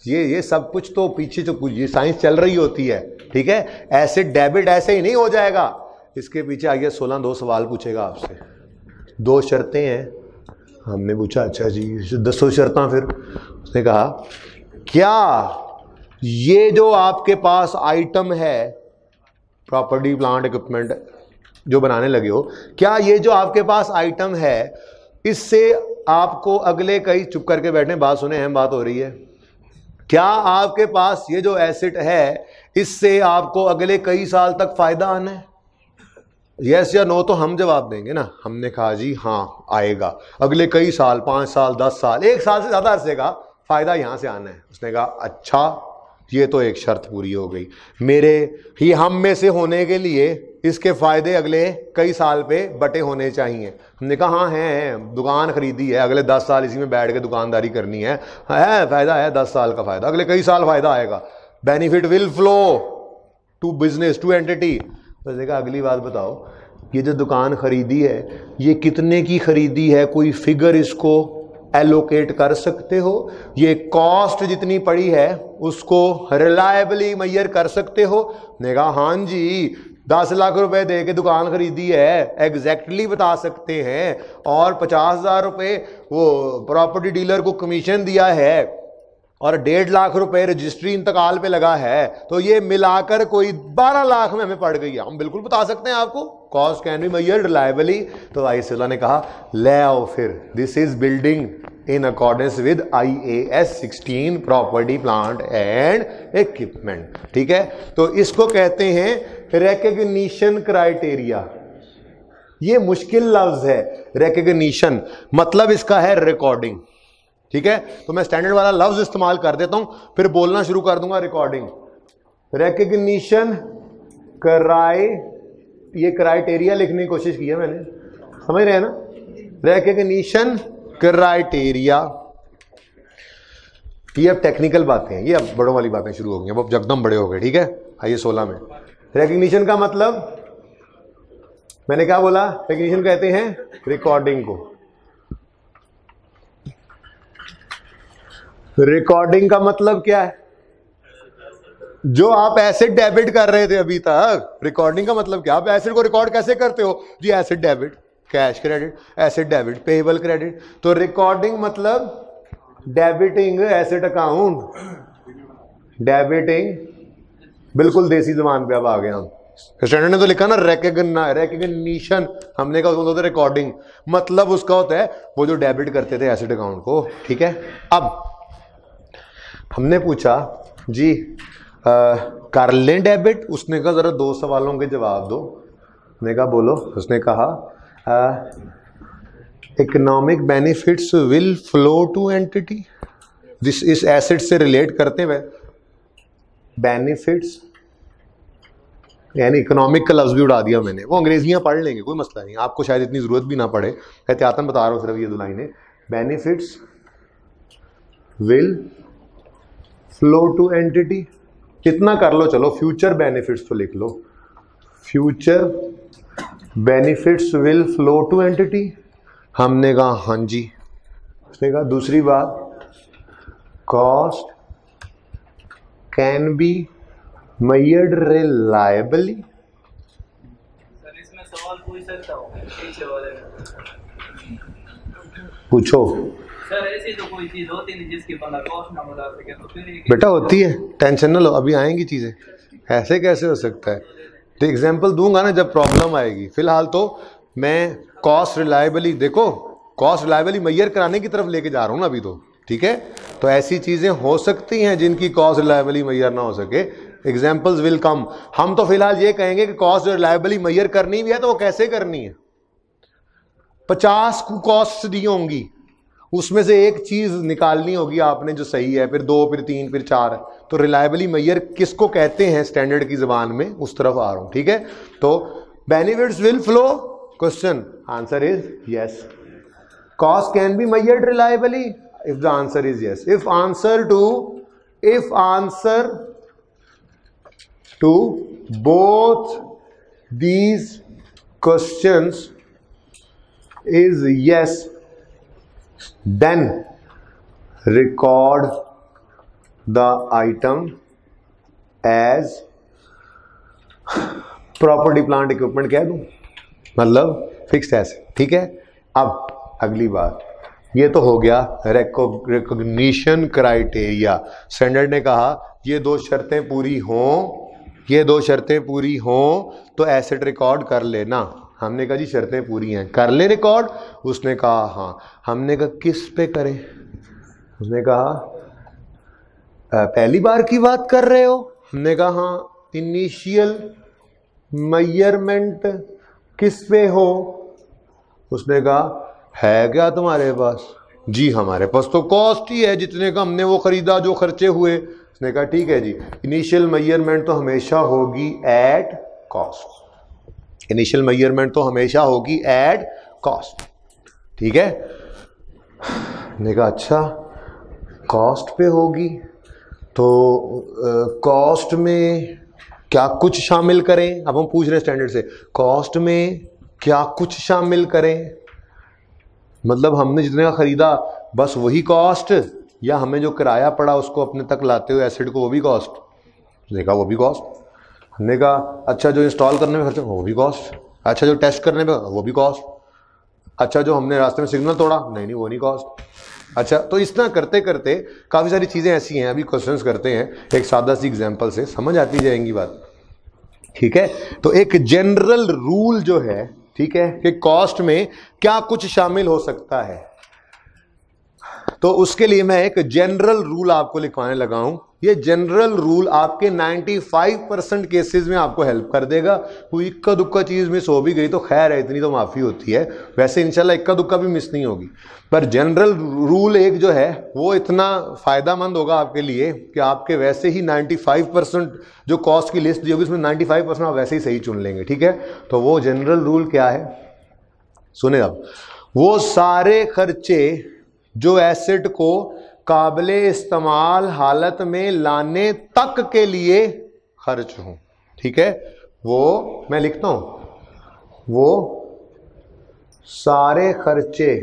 ये सब कुछ तो पीछे जो कुछ ये साइंस चल रही होती है। ठीक है, एसिड डेबिट ऐसे ही नहीं हो जाएगा, इसके पीछे IAS 16 2 सवाल पूछेगा आपसे, 2 शर्तें हैं। हमने पूछा अच्छा जी 10 शर्तें, फिर उसने कहा क्या ये जो आपके पास आइटम है, प्रॉपर्टी प्लांट इक्विपमेंट जो बनाने लगे हो, क्या ये जो आपके पास आइटम है इससे आपको अगले कई, चुप करके बैठने, बात सुने, अहम बात हो रही है, क्या आपके पास ये जो एसेट है इससे आपको अगले कई साल तक फायदा आना है? यस या नो तो हम जवाब देंगे ना। हमने कहा जी हाँ आएगा, अगले कई साल, 5 साल, 10 साल, 1 साल से ज्यादा अरसे का फायदा यहां से आना है। उसने कहा अच्छा, ये तो एक शर्त पूरी हो गई, मेरे ही हम में से होने के लिए इसके फायदे अगले कई साल पे बटे होने चाहिए। हमने कहा हाँ है, दुकान खरीदी है, अगले 10 साल इसी में बैठ के दुकानदारी करनी है फायदा है, 10 साल का फायदा, अगले कई साल फायदा आएगा, benefit will flow to business, to entity. तो देखा, अगली बात बताओ, ये जो दुकान खरीदी है ये कितने की खरीदी है, कोई फिगर इसको एलोकेट कर सकते हो? ये कॉस्ट जितनी पड़ी है उसको रिलायबली मेजर कर सकते हो? ने कहा हाँ जी, 10 लाख रुपए दे के दुकान खरीदी है, एग्जैक्टली बता सकते हैं, और 50,000 रुपए वो प्रॉपर्टी डीलर को कमीशन दिया है, और 1.5 लाख रुपए रजिस्ट्री इंतकाल पे लगा है, तो ये मिलाकर कोई 12 लाख में हमें पड़ गई है। हम बिल्कुल बता सकते हैं आपको, cost can be measured reliably. तो आईसीएलआर ने कहा ले आओ फिर, this is building in accordance with IAS 16 property plant and equipment. ठीक है, तो इसको कहते हैं रिकॉग्निशन क्राइटेरिया। ये मुश्किल लफ्ज है रिकॉग्निशन, मतलब इसका है रिकॉर्डिंग। ठीक है, तो मैं स्टैंडर्ड वाला लफ्ज इस्तेमाल कर देता हूं, फिर बोलना शुरू कर दूंगा रिकॉर्डिंग। रिकॉग्निशन ये क्राइटेरिया लिखने की कोशिश की है मैंने, समझ रहे हैं ना? रिकॉग्निशन क्राइटेरिया, ये अब टेक्निकल बातें हैं, ये अब बड़ों वाली बातें शुरू हो गई, अब जगदम बड़े हो गए। ठीक है, आइए 16 में। रिकॉग्निशन का मतलब मैंने क्या बोला? रिकॉग्निशन कहते हैं रिकॉर्डिंग को। रिकॉर्डिंग का मतलब क्या है? जो आप एसेट डेबिट कर रहे थे अभी तक, रिकॉर्डिंग का मतलब क्या? आप एसेट को रिकॉर्ड कैसे करते हो जी? Asset debit, cash credit, asset debit, payable credit. तो रिकॉर्डिंग मतलब डेबिटिंग एसेट अकाउंट, डेबिटिंग, बिल्कुल देसी जबान पे अब आ गए हम। स्टैंडर्ड ने तो लिखा ना रिकॉग्निशन, हमने कहा उसको रिकॉर्डिंग, मतलब उसका होता है वो जो डेबिट करते थे एसेट अकाउंट को। ठीक है, अब हमने पूछा जी कर लें डेबिट? उसने कहा जरा 2 सवालों के जवाब दो। उसने कहा बोलो। उसने कहा economic benefits will flow to entity, this इस एसेट से रिलेट करते हैं बेनिफिट्स, यानी इकोनॉमिक का लफ्ज भी उड़ा दिया मैंने, वो अंग्रेजियां पढ़ लेंगे, कोई मसला नहीं, आपको शायद इतनी जरूरत भी ना पड़े, एहतियातन बता रहा हूं सिर्फ ये 2 लाइनें। Benefits will flow to entity, कितना कर लो, चलो फ्यूचर बेनिफिट्स तो लिख लो, future benefits will flow to entity. हमने कहा हाँ जी। उसने कहा दूसरी बात, cost can be measured reliably. Sir इसमें सवाल पूछ सकता हूँ? पूछो सर। ऐसी तो कोई चीज होती नहीं जिसकी बंदा कॉस्ट ना बता सके, तो फिर बेटा होती है, टेंशन ना लो, अभी आएंगी चीजें। ऐसे कैसे हो सकता है? तो एग्जाम्पल दूंगा ना जब प्रॉब्लम आएगी। फिलहाल तो मैं कॉस्ट रिलायबली, देखो कॉस्ट रिलायबली मेजर कराने की तरफ लेके जा रहा हूं ना अभी तो। ठीक है, तो ऐसी चीजें हो सकती हैं जिनकी कॉस्ट रिलायबली मेजर ना हो सके, एग्जाम्पल्स विल कम। हम तो फिलहाल ये कहेंगे कि कॉस्ट रिलायबली मेजर करनी भी है तो वो कैसे करनी है? 50 कॉस्ट दी होंगी, उसमें से एक चीज निकालनी होगी आपने जो सही है, फिर 2, फिर 3, फिर 4। तो रिलायबली मेजर किसको कहते हैं स्टैंडर्ड की जबान में, उस तरफ आ रहा हूं। ठीक है, तो benefits will flow, question answer is yes. Cost can be measured reliably if the answer is yes. If answer to both these questions is yes, then record the item as property plant equipment कह दूं, मतलब fixed asset. ठीक है, अब अगली बात, ये तो हो गया रिकॉग्निशन क्राइटेरिया। स्टैंडर्ड ने कहा ये दो शर्तें पूरी हों, ये दो शर्तें पूरी हों तो एसेट रिकॉर्ड कर लेना। हमने कहा जी शर्तें पूरी हैं, कर ले रिकॉर्ड। उसने कहा हाँ। हमने कहा किस पे करें? उसने कहा पहली बार की बात कर रहे हो? हमने कहा हाँ। इनिशियल मेजरमेंट किस पे हो? उसने कहा है क्या तुम्हारे पास? जी हमारे पास तो कॉस्ट ही है, जितने का हमने वो खरीदा, जो खर्चे हुए। उसने कहा ठीक है जी, इनिशियल मेजरमेंट तो हमेशा होगी एट कॉस्ट। इनिशियल मेजरमेंट तो हमेशा होगी एट कॉस्ट, ठीक है। मैंने कहा अच्छा कॉस्ट पे होगी तो कॉस्ट में क्या कुछ शामिल करें? अब हम पूछ रहे हैं स्टैंडर्ड से, कॉस्ट में क्या कुछ शामिल करें? मतलब हमने जितने का खरीदा बस वही कॉस्ट, या हमें जो किराया पड़ा उसको अपने तक लाते हुए एसिड को वो भी कॉस्ट? देखा वो भी कॉस्ट। हमने कहा अच्छा जो इंस्टॉल करने में खर्चा वो भी कॉस्ट, अच्छा जो टेस्ट करने में वो भी कॉस्ट, अच्छा जो हमने रास्ते में सिग्नल तोड़ा नहीं वो नहीं कॉस्ट। अच्छा तो इस तरह करते करते काफ़ी सारी चीज़ें ऐसी हैं। अभी क्वेश्चंस करते हैं एक सादा सी एग्जांपल से, समझ आती जाएंगी बात, ठीक है। तो एक जनरल रूल जो है, ठीक है, कि कॉस्ट में क्या कुछ शामिल हो सकता है, तो उसके लिए मैं एक जनरल रूल आपको लिखवाने लगा हूं। ये जनरल रूल आपके 95% केसेस में आपको हेल्प कर देगा। कोई इक्का दुक्का चीज मिस हो भी गई तो खैर है, इतनी तो माफी होती है, वैसे इंशाल्लाह इक्का दुक्का भी मिस नहीं होगी। पर जनरल रूल एक जो है वो इतना फायदामंद होगा आपके लिए कि आपके वैसे ही 95% जो कॉस्ट की लिस्ट दी होगी उसमें 95% आप वैसे ही सही चुन लेंगे, ठीक है। तो वो जनरल रूल क्या है सुने अब। वो सारे खर्चे जो एसेट को काबिले इस्तेमाल हालत में लाने तक के लिए खर्च हों, ठीक है। वो मैं लिखता हूं, वो सारे खर्चे,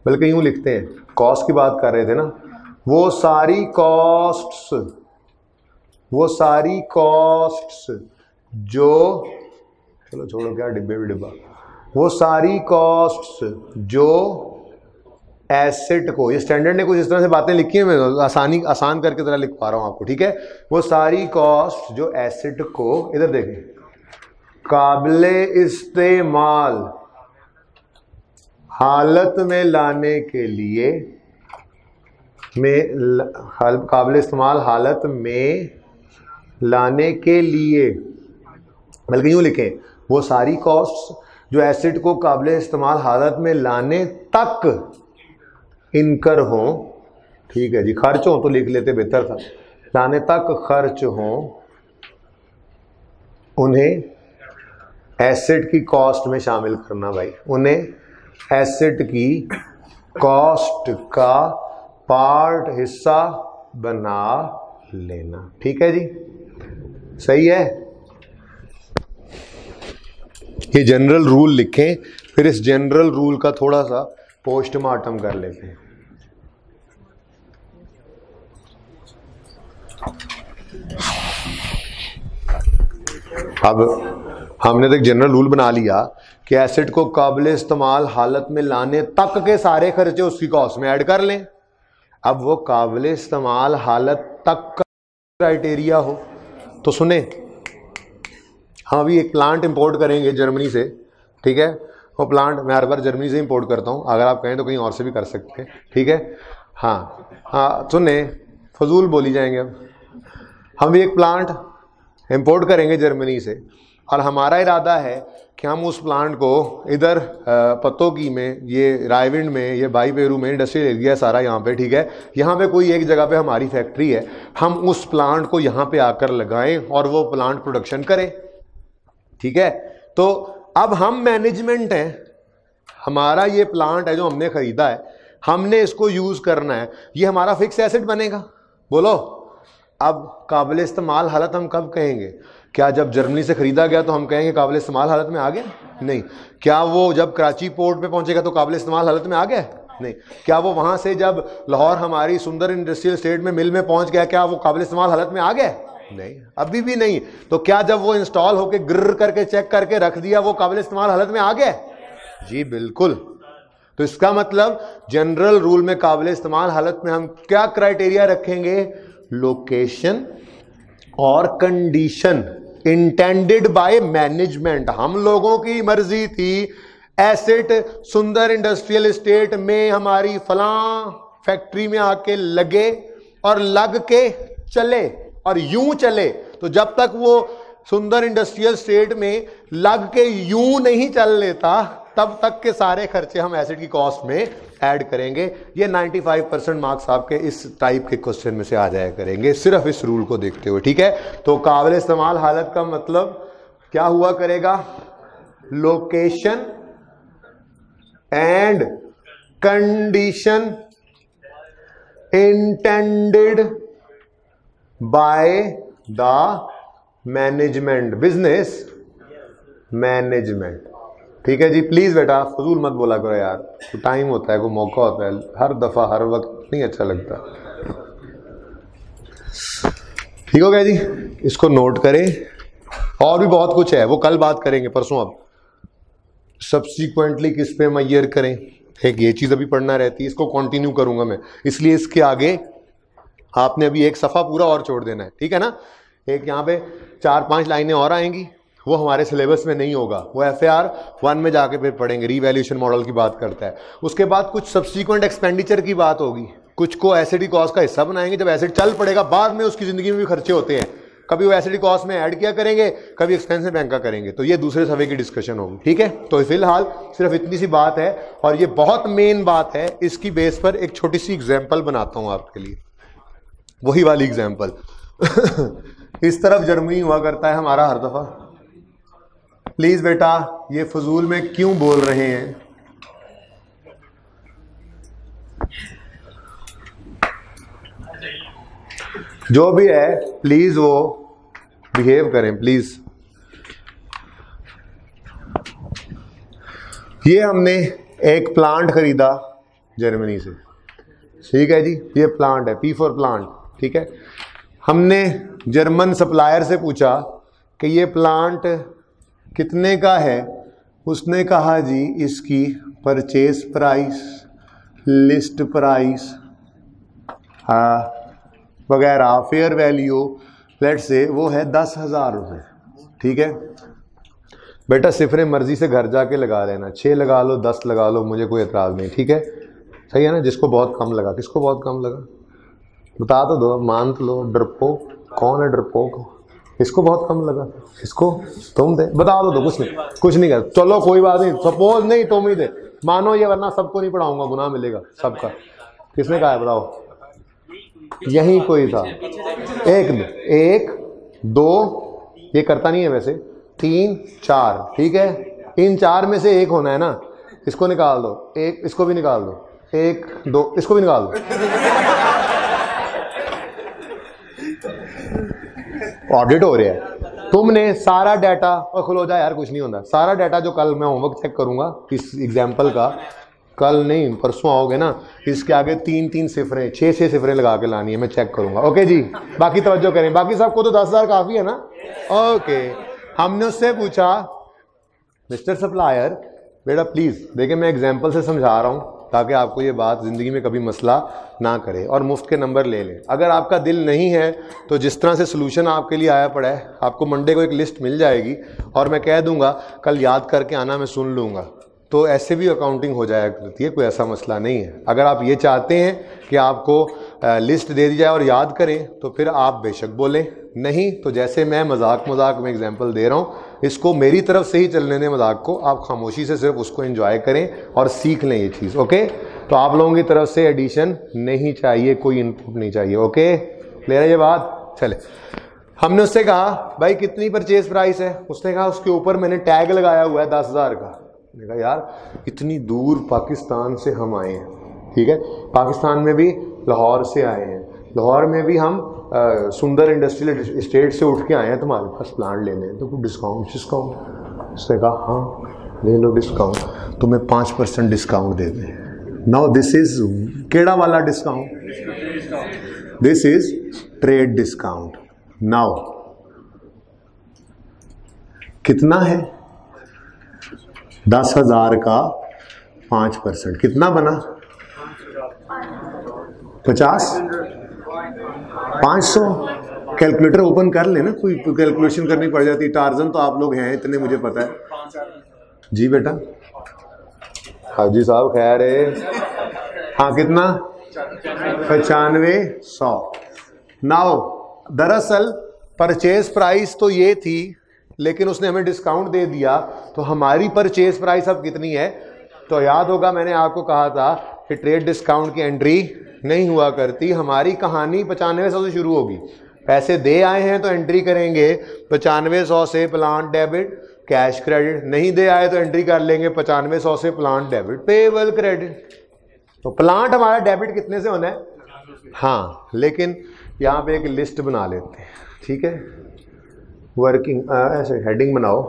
बल्कि यूं लिखते हैं, कॉस्ट की बात कर रहे थे ना, वो सारी कॉस्ट्स जो, चलो छोड़ो क्या डिब्बे में डिब्बा, वो सारी कॉस्ट्स जो एसेट को, ये स्टैंडर्ड ने कुछ इस तरह से बातें लिखी हैं, मैं आसान करके तरह लिख पा रहा हूं आपको, ठीक है। वो सारी कॉस्ट जो एसेट को, इधर देखें, काबिले इस्तेमाल हालत में लाने के लिए, काबिले इस्तेमाल हालत में लाने के लिए, बल्कि यूं लिखें, वो सारी कॉस्ट जो एसेट को काबिले इस्तेमाल हालत में लाने तक इनकर हो, ठीक है जी, खर्च हो तो लिख लेते बेहतर था, लाने तक खर्च हो, उन्हें एसेट की कॉस्ट में शामिल करना। भाई उन्हें एसेट की कॉस्ट का पार्ट हिस्सा बना लेना, ठीक है जी, सही है। ये जनरल रूल लिखें, फिर इस जनरल रूल का थोड़ा सा पोस्टमार्टम कर लेते हैं। अब हमने तो एक जनरल रूल बना लिया कि एसेट को काबिले इस्तेमाल हालत में लाने तक के सारे खर्चे उसकी कॉस्ट में ऐड कर लें। अब वो काबिले इस्तेमाल हालत तक का क्राइटेरिया हो तो सुने, हम अभी एक प्लांट इंपोर्ट करेंगे जर्मनी से, ठीक है। वो प्लांट मैं हर बार जर्मनी से इंपोर्ट करता हूँ, अगर आप कहें तो कहीं और से भी कर सकते हैं, ठीक है। हाँ सुने, फजूल बोली जाएंगे। अब हम भी एक प्लांट इंपोर्ट करेंगे जर्मनी से, और हमारा इरादा है कि हम उस प्लांट को इधर पतोकी में, ये रायविंड में, ये बाई पेरू में इंडस्ट्रियल एरिया सारा यहाँ पे, ठीक है, यहाँ पे कोई एक जगह पे हमारी फैक्ट्री है, हम उस प्लांट को यहाँ पे आकर लगाएं और वो प्लांट प्रोडक्शन करे, ठीक है। तो अब हम मैनेजमेंट हैं, हमारा ये प्लांट है जो हमने खरीदा है, हमने इसको यूज़ करना है, ये हमारा फिक्स एसेट बनेगा। बोलो अब काबिल इस्तेमाल हालत हम कब कहेंगे? क्या जब जर्मनी से खरीदा गया तो हम कहेंगे काबिल इस्तेमाल हालत में आ गया? नहीं। क्या वो जब कराची पोर्ट पे पहुंचेगा तो काबिल इस्तेमाल हालत में आ गया? नहीं। क्या वो वहां से जब लाहौर हमारी सुंदर इंडस्ट्रियल स्टेट में मिल में पहुंच गया, क्या वो काबिल इस्तेमाल हालत में आ गया? नहीं, अभी भी नहीं। तो क्या जब वो इंस्टॉल होके ग्र करके चेक करके रख दिया वो काबिल इस्तेमाल हालत में आ गया? जी बिल्कुल। तो इसका मतलब जनरल रूल में काबिल इस्तेमाल हालत में हम क्या क्राइटेरिया रखेंगे? लोकेशन और कंडीशन इंटेंडेड बाय मैनेजमेंट। हम लोगों की मर्जी थी एसेट सुंदर इंडस्ट्रियल एस्टेट में हमारी फलां फैक्ट्री में आके लगे और लग के चले और यूं चले, तो जब तक वो सुंदर इंडस्ट्रियल एस्टेट में लग के यूं नहीं चल लेता तब तक के सारे खर्चे हम एसेट की कॉस्ट में ऐड करेंगे। ये 95% मार्क्स आपके इस टाइप के क्वेश्चन में से आ जाया करेंगे सिर्फ इस रूल को देखते हुए, ठीक है। तो काबिल इस्तेमाल हालत का मतलब क्या हुआ करेगा? Location and condition intended by the management, business management, ठीक है जी। प्लीज बेटा फजूल मत बोला करो यार, तो टाइम होता है, कोई मौका होता है, हर दफा हर वक्त नहीं अच्छा लगता। ठीक हो गया जी, इसको नोट करें। और भी बहुत कुछ है, वो कल बात करेंगे, परसों। अब सब्सिक्वेंटली किस पे मैयर करें, एक ये चीज अभी पढ़ना रहती है, इसको कंटिन्यू करूंगा मैं, इसलिए इसके आगे आपने अभी एक सफा पूरा और छोड़ देना है, ठीक है ना। एक यहाँ पे 4-5 लाइनें और आएंगी, वो हमारे सिलेबस में नहीं होगा, वो FAR 1 में जाके फिर पढ़ेंगे, रीवैल्यूएशन मॉडल की बात करता है। उसके बाद कुछ सब्सिक्वेंट एक्सपेंडिचर की बात होगी, कुछ को एसेट कॉस्ट का हिस्सा बनाएंगे, जब एसेट चल पड़ेगा बाद में उसकी जिंदगी में भी खर्चे होते हैं, कभी वो एसेट कॉस्ट में ऐड किया करेंगे, कभी एक्सपेंस में बैंक का करेंगे, तो ये दूसरे सफे की डिस्कशन होगी, ठीक है। तो फिलहाल सिर्फ इतनी सी बात है, और ये बहुत मेन बात है, इसकी बेस पर एक छोटी सी एग्जाम्पल बनाता हूं आपके लिए, वही वाली एग्जाम्पल। इस तरफ जर्मनी हुआ करता है हमारा हर दफा। प्लीज बेटा ये फजूल में क्यों बोल रहे हैं? जो भी है प्लीज वो बिहेव करें प्लीज। ये हमने एक प्लांट खरीदा जर्मनी से, ठीक है जी, ये प्लांट है, P4 प्लांट, ठीक है। हमने जर्मन सप्लायर से पूछा कि ये प्लांट कितने का है, उसने कहा जी इसकी परचेज प्राइस, लिस्ट प्राइस वगैरह, फेयर वैल्यू लेट से वो है 10,000 रुपये, ठीक है। बेटा सिफरे मर्जी से घर जाके लगा लेना, 6 लगा लो 10 लगा लो, मुझे कोई एतराज़ नहीं, ठीक है, सही है ना। जिसको बहुत कम लगा, किसको बहुत कम लगा बता तो दो, मान तो लो। डरपोक कौन है? डरपोक, इसको बहुत कम लगा, इसको तुम दे, बता दो, कुछ नहीं कर, चलो कोई बात नहीं, सपोज नहीं तुम ही दे, मानो ये, वरना सबको नहीं पढ़ाऊंगा, गुनाह मिलेगा सबका। किसने कहा है बताओ? यही कोई था, एक दो, ये करता नहीं है वैसे, 3 4, ठीक है। इन 4 में से एक होना है ना, इसको निकाल दो, एक इसको भी निकाल दो, 1 2 इसको भी निकाल दो। ऑडिट हो रहा है, तुमने सारा डाटा, और खुलो जा यार, कुछ नहीं होता, सारा डाटा जो कल मैं होमवर्क चेक करूंगा इस एग्जाम्पल का, कल नहीं परसों आओगे ना, इसके आगे 3-3 सिफरें 6-6 सिफरें लगा के लानी है, मैं चेक करूंगा, ओके जी। बाकी तवज्जो करें, बाकी सबको तो 10,000 काफी है ना, ओके। हमने उससे पूछा मिस्टर सप्लायर बेटा प्लीज देखिए, मैं एग्जाम्पल से समझा रहा हूँ ताकि आपको ये बात ज़िंदगी में कभी मसला ना करे, और मुफ्त के नंबर ले लें। अगर आपका दिल नहीं है तो जिस तरह से सोल्यूशन आपके लिए आया पड़ा है, आपको मंडे को एक लिस्ट मिल जाएगी और मैं कह दूंगा कल याद करके आना, मैं सुन लूँगा, तो ऐसे भी अकाउंटिंग हो जाया करती है, कोई ऐसा मसला नहीं है। अगर आप ये चाहते हैं कि आपको लिस्ट दे दी जाए और याद करें तो फिर आप बेशक बोलें, नहीं तो जैसे मैं मजाक में एग्जांपल दे रहा हूँ, इसको मेरी तरफ से ही चलने दें मजाक को, आप खामोशी से सिर्फ उसको एंजॉय करें और सीख लें ये चीज़, ओके। तो आप लोगों की तरफ से एडिशन नहीं चाहिए, कोई इनपुट नहीं चाहिए, ओके, क्लियर है ये बात। चले, हमने उससे कहा भाई कितनी परचेज प्राइस है, उसने कहा उसके ऊपर मैंने टैग लगाया हुआ है 10,000 का। मैंने कहा यार इतनी दूर पाकिस्तान से हम आए हैं, ठीक है, पाकिस्तान में भी लाहौर से आए हैं, लाहौर में भी हम सुंदर इंडस्ट्रियल एस्टेट से उठ के आए हैं तुम्हारे पास प्लांट लेने, तो कुछ डिस्काउंट उसने कहा हाँ ले लो डिस्काउंट, तुम्हें 5% डिस्काउंट दे दें। नाउ दिस इज केड़ा वाला discount? This is trade discount. Now कितना है? 10,000 का 5%, कितना बना? 50, 500। कैलकुलेटर ओपन कर लेना, कोई कैलकुलेशन करनी पड़ जाती। टार्जन तो आप लोग हैं इतने, मुझे पता है जी बेटा। हाजी साहब खैर है। हाँ कितना? 9500। नाउ दरअसल परचेज प्राइस तो ये थी, लेकिन उसने हमें डिस्काउंट दे दिया, तो हमारी परचेज प्राइस अब कितनी है? तो याद होगा मैंने आपको कहा था कि ट्रेड डिस्काउंट की एंट्री नहीं हुआ करती। हमारी कहानी 9500 से शुरू होगी। पैसे दे आए हैं तो एंट्री करेंगे 9500 से प्लांट डेबिट कैश क्रेडिट, नहीं दे आए तो एंट्री कर लेंगे 9500 से प्लांट डेबिट पेबल क्रेडिट। तो प्लांट हमारा डेबिट कितने से होना है? हाँ, लेकिन यहाँ पे एक लिस्ट बना लेते हैं, ठीक है। वर्किंग ऐसे हेडिंग बनाओ,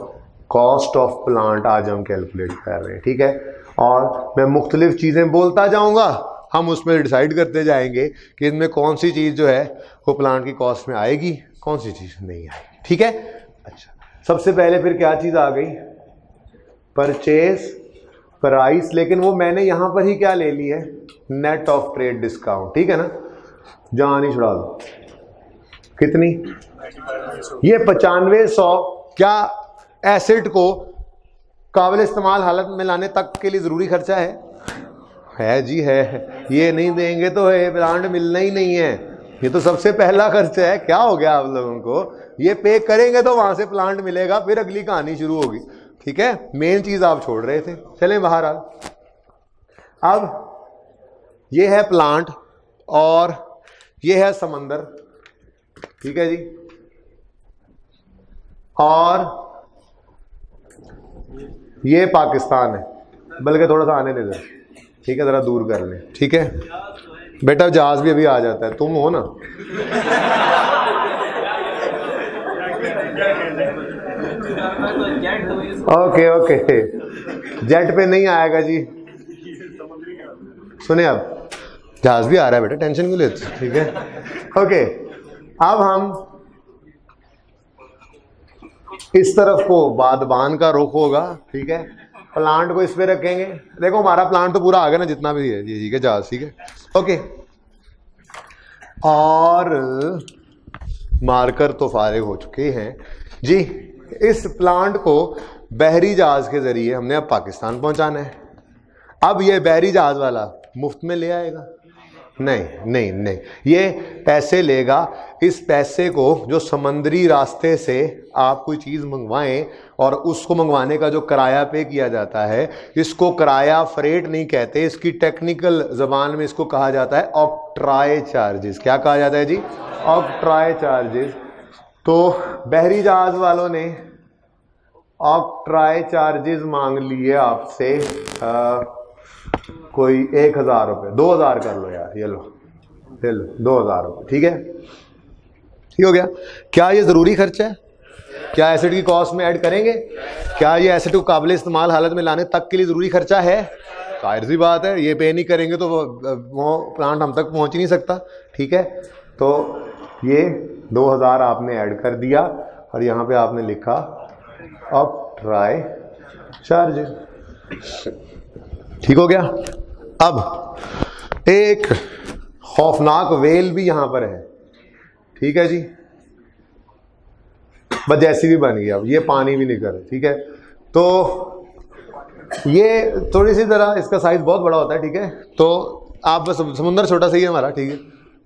कॉस्ट ऑफ प्लांट आज हम कैलकुलेट कर रहे हैं, ठीक है। और मैं मुख्तलिफ चीज़ें बोलता जाऊँगा, हम उसमें डिसाइड करते जाएंगे कि इनमें कौन सी चीज़ जो है वो प्लांट की कॉस्ट में आएगी, कौन सी चीज़ नहीं आएगी, ठीक है। अच्छा, सबसे पहले फिर क्या चीज़ आ गई? परचेज प्राइस, लेकिन वो मैंने यहाँ पर ही क्या ले ली है? नेट ऑफ ट्रेड डिस्काउंट, ठीक है ना। जान ही छुड़ा दो। कितनी? ये 9500 क्या एसेट को काबिल इस्तेमाल हालत में लाने तक के लिए ज़रूरी खर्चा है जी है। ये नहीं देंगे तो ये प्लांट मिलना ही नहीं है, ये तो सबसे पहला खर्चा है। क्या हो गया आप लोगों को? ये पे करेंगे तो वहाँ से प्लांट मिलेगा, फिर अगली कहानी शुरू होगी, ठीक है। मेन चीज़ आप छोड़ रहे थे। चलें बाहर आ। अब ये है प्लांट और ये है समंदर, ठीक है जी। और ये पाकिस्तान है, बल्कि थोड़ा सा आने दे दे, ठीक है, ज़रा दूर कर ले, ठीक है बेटा। जहाज़ भी अभी आ जाता है, तुम हो ना। ओके ओके, जेट पे नहीं आएगा जी। सुने, अब जहाज़ भी आ रहा है बेटा, टेंशन क्यों लेते, ठीक है। ओके, अब हम इस तरफ को बादबान का रुख होगा, ठीक है। प्लांट को इस पे रखेंगे। देखो हमारा प्लांट तो पूरा आ गया ना, जितना भी है, ठीक है, जहाज, ठीक है, ओके। और मार्कर तो फारिग हो चुके हैं जी। इस प्लांट को बहरी जहाज के जरिए हमने अब पाकिस्तान पहुंचाना है। अब ये बहरी जहाज वाला मुफ्त में ले आएगा? नहीं नहीं नहीं, ये पैसे लेगा। इस पैसे को जो समंदरी रास्ते से आप कोई चीज़ मंगवाएं और उसको मंगवाने का जो किराया पे किया जाता है, इसको किराया फ्रेट नहीं कहते, इसकी टेक्निकल ज़बान में इसको कहा जाता है ऑक्ट्राय चार्जेस। क्या कहा जाता है जी? Octroi charges. तो बहरी जहाज वालों ने ऑक्ट्राय चार्जेस मांग लिए आपसे, कोई 1000 रुपये, 2000 कर लो यार, ये लो 2000 रुपये, ठीक है, ठीक हो गया। क्या ये ज़रूरी खर्चा है? क्या एसेट की कॉस्ट में ऐड करेंगे? क्या ये एसेट को काबिल इस्तेमाल हालत में लाने तक के लिए ज़रूरी खर्चा है? जाहिर सी बात है, ये पे नहीं करेंगे तो वो प्लांट हम तक पहुंच ही नहीं सकता, ठीक है। तो ये 2000 आपने ऐड कर दिया और यहाँ पे आपने लिखा ऑक्ट्राय चार्जेस, ठीक हो गया। अब एक खौफनाक वेल भी यहां पर है, ठीक है जी, बस जैसी भी बन गई। अब ये पानी भी निकल, ठीक है। तो ये थोड़ी सी तरह इसका साइज बहुत बड़ा होता है, ठीक है। तो आप बस समुद्र छोटा सा ही है हमारा, ठीक है,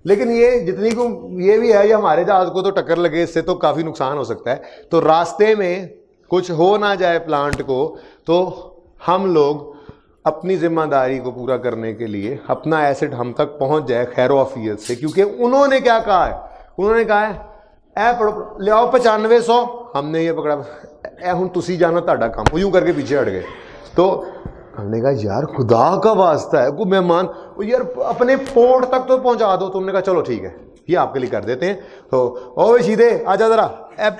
लेकिन ये जितनी को ये भी है, ये हमारे जहाज को तो टक्कर लगे इससे तो काफ़ी नुकसान हो सकता है। तो रास्ते में कुछ हो ना जाए प्लांट को, तो हम लोग अपनी जिम्मेदारी को पूरा करने के लिए अपना एसेट हम तक पहुंच जाए खैर वाफियत से, क्योंकि उन्होंने क्या कहा है? उन्होंने कहा है ए ले आओ 9500, हमने ये पकड़ा, ए हूँ तुसी जाना ताड़ा काम, यूं करके पीछे हट गए। तो हमने कहा यार खुदा का वास्ता है, कोई मेहमान यार अपने पोर्ट तक तो पहुंचा दो। तुमने कहा चलो ठीक है, ये आपके लिए कर देते हैं। तो ओ सीधे आजा जरा, ए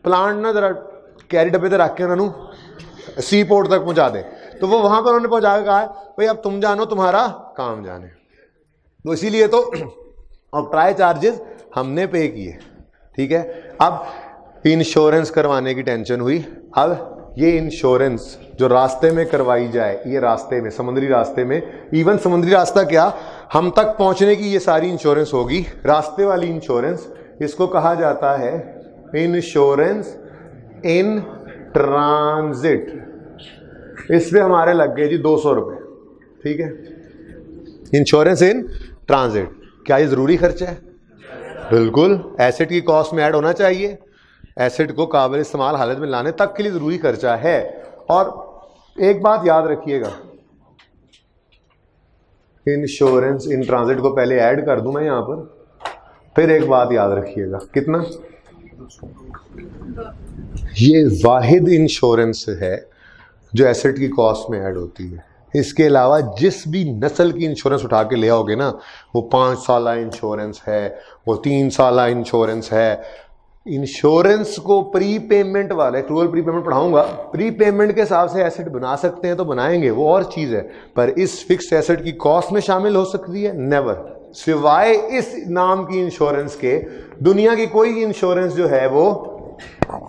प्लांट ना जरा कैरी डब्बे से रख के उन्होंने सी पोर्ट तक पहुंचा दे। तो वो वहां पर उन्होंने पहुंचा के कहा है भाई अब तुम जानो, तुम्हारा काम जाने। तो इसीलिए तो ऑक्ट्राय चार्जेस हमने पे किए, ठीक है। अब इंश्योरेंस करवाने की टेंशन हुई। अब ये इंश्योरेंस जो रास्ते में करवाई जाए, ये रास्ते में, समुद्री रास्ते में, इवन समुद्री रास्ता क्या, हम तक पहुंचने की ये सारी इंश्योरेंस होगी, रास्ते वाली इंश्योरेंस, इसको कहा जाता है इंश्योरेंस इन ट्रांजिट। इस पे हमारे लग गए जी 200 रुपये, ठीक है। इंश्योरेंस इन ट्रांजिट, क्या ये जरूरी खर्चा है? बिल्कुल, एसेट की कॉस्ट में ऐड होना चाहिए, एसेट को काबिल इस्तेमाल हालत में लाने तक के लिए जरूरी खर्चा है। और एक बात याद रखिएगा, इंश्योरेंस इन ट्रांजिट को पहले ऐड कर दूं मैं यहां पर, फिर एक बात याद रखिएगा, कितना, ये वाहिद इंश्योरेंस है जो एसेट की कॉस्ट में ऐड होती है। इसके अलावा जिस भी नस्ल की इंश्योरेंस उठा के ले आओगे ना, वो 5 साल इंश्योरेंस है, वो 3 साल इंश्योरेंस है, इंश्योरेंस को प्री पेमेंट वाले, एक्रूअल प्री पेमेंट पढ़ाऊंगा, प्री पेमेंट के हिसाब से एसेट बना सकते हैं तो बनाएंगे, वो और चीज़ है, पर इस फिक्स एसेट की कॉस्ट में शामिल हो सकती है? नेवर। सिवाय इस नाम की इंश्योरेंस के दुनिया की कोई इंश्योरेंस जो है वो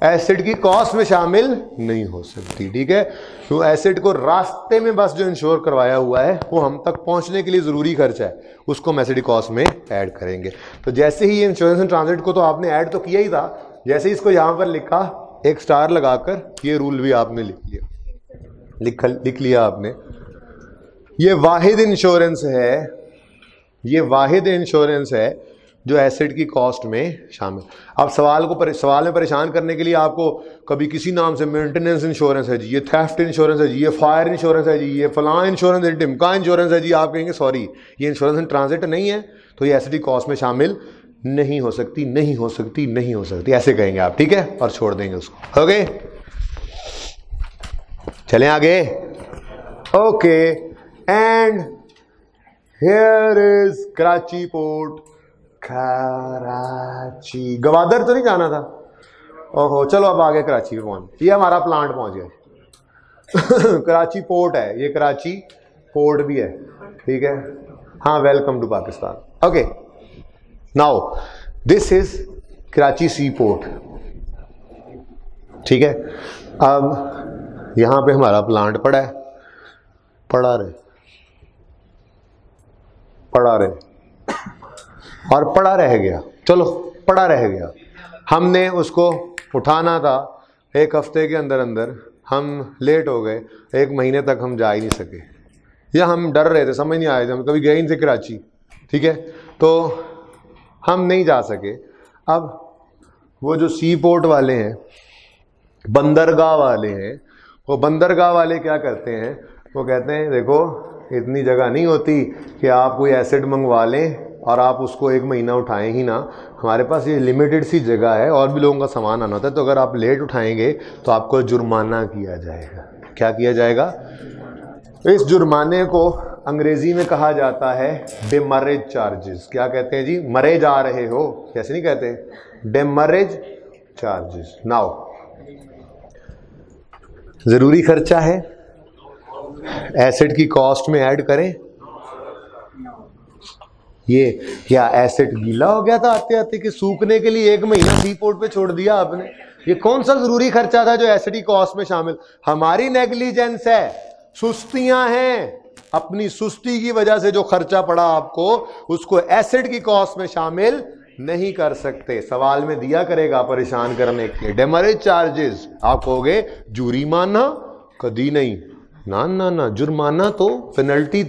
एसेट की कॉस्ट में शामिल नहीं हो सकती, ठीक है। तो एसेट को रास्ते में बस जो इंश्योर करवाया हुआ है वो हम तक पहुंचने के लिए जरूरी खर्चा है, उसको हम एसेट की कॉस्ट में ऐड करेंगे। तो जैसे ही ये इंश्योरेंस इन ट्रांजिट को तो आपने ऐड तो किया ही था, जैसे ही इसको यहां पर लिखा, एक स्टार लगाकर, ये रूल भी आपने लिख लिया, लिख लिया आपने। ये वाहिद इंश्योरेंस है, ये वाहिद इंश्योरेंस है जो एसेट की कॉस्ट में शामिल। अब सवाल में परेशान करने के लिए आपको कभी किसी नाम से मेंटेनेंस इंश्योरेंस है जी, ये थेफ्ट इंश्योरेंस है जी, ये फायर इंश्योरेंस है जी, ये फलां इंश्योरेंस है, टिमका इंश्योरेंस है जी, आप कहेंगे सॉरी ये इंश्योरेंस इन ट्रांजिट नहीं है, तो ये एसेट की कॉस्ट में शामिल नहीं हो सकती, नहीं हो सकती, नहीं हो सकती, ऐसे कहेंगे आप, ठीक है, और छोड़ देंगे उसको। ओके, चलें आगे। Okay, and here is Karachi port. Karachi, Gwadar तो नहीं जाना था? ओहो, चलो अब आगे कराची पे पहुंच, ये हमारा प्लांट पहुंच गया। कराची पोर्ट है, ये कराची पोर्ट भी है, ठीक है। हाँ, welcome to Pakistan. Okay, now this is Karachi sea port, ठीक है। अब यहां पे हमारा प्लांट पड़ा है, पड़ा रहे और पड़ा रह गया, चलो पड़ा रह गया, हमने उसको उठाना था, एक हफ्ते के अंदर अंदर हम लेट हो गए, 1 महीने तक हम जा ही नहीं सके, या हम डर रहे थे, समझ नहीं आए थे, हम कभी गए नहीं थे कराची, ठीक है, तो हम नहीं जा सके। अब वो जो सी पोर्ट वाले हैं, बंदरगाह वाले हैं, वो बंदरगाह वाले क्या करते हैं, वो कहते हैं देखो इतनी जगह नहीं होती कि आप कोई एसेट मंगवा लें और आप उसको 1 महीना उठाएं ही ना, हमारे पास ये लिमिटेड सी जगह है और भी लोगों का सामान आना होता है, तो अगर आप लेट उठाएंगे तो आपको जुर्माना किया जाएगा। क्या किया जाएगा? इस जुर्माने को अंग्रेजी में कहा जाता है डेमरेज चार्जेस। क्या कहते हैं जी? मरे जा रहे हो, कैसे नहीं कहते, डेमरेज चार्जेस। नाउ जरूरी खर्चा है, एसेट की कॉस्ट में ऐड करें। ये क्या एसेट गीला हो गया था आते आते कि सूखने के लिए 1 महीना सी पोर्ट पे छोड़ दिया आपने? ये कौन सा जरूरी खर्चा था जो एसेट की कॉस्ट में शामिल? हमारी नेग्लिजेंस है, सुस्तियां हैं, अपनी सुस्ती की वजह से जो खर्चा पड़ा आपको उसको एसेट की कॉस्ट में शामिल नहीं कर सकते। सवाल में दिया करेगा परेशान करने के लिए डेमरेज चार्जेस, आप कहोगे जुर्माना, कभी नहीं, ना ना ना, जुर्माना तो पेनल्टी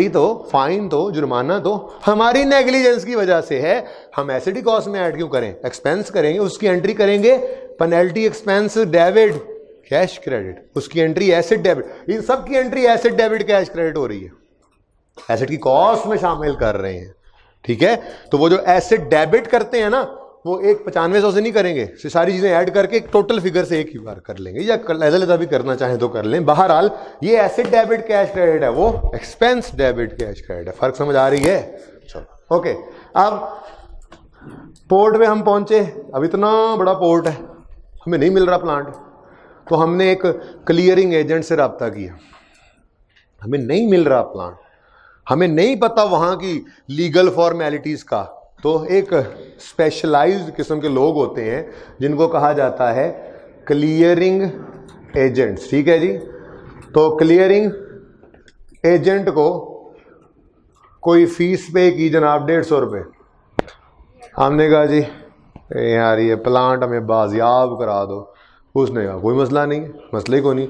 तो फाइन तो जुर्माना तो हमारी नेग्लिजेंस की वजह से है। हम एसेट की कॉस्ट में ऐड क्यों करें? एक्सपेंस करेंगे, उसकी एंट्री करेंगे penalty expense debit cash credit, उसकी एंट्री एसेट डेबिट, इन सब की entry asset debit cash credit हो रही है, एसेट की कॉस्ट में शामिल कर रहे हैं, ठीक है। तो वो जो एसेट डेबिट करते हैं ना, वो 9500 से नहीं करेंगे, सारी चीजें ऐड करके टोटल फिगर से एक ही बार कर लेंगे, या लहजा भी करना चाहें तो कर लें। बहरहाल ये एसेट डेबिट कैश क्रेडिट है, वो एक्सपेंस डेबिट कैश क्रेडिट है। फर्क समझ आ रही है? चलो ओके, अब पोर्ट में हम पहुंचे, अब इतना बड़ा पोर्ट है, हमें नहीं मिल रहा प्लांट, तो हमने एक क्लियरिंग एजेंट से रब्ता किया, हमें नहीं मिल रहा प्लांट, हमें नहीं पता वहां की लीगल फॉर्मेलिटीज का, तो एक स्पेशलाइज्ड किस्म के लोग होते हैं जिनको कहा जाता है क्लियरिंग एजेंट्स, ठीक है जी। तो क्लियरिंग एजेंट को कोई फीस पे की जनाब 150 रुपये। हमने कहा जी यार ये प्लांट हमें बाजियाब करा दो। उसने कहा कोई मसला नहीं है, मसले को नहीं,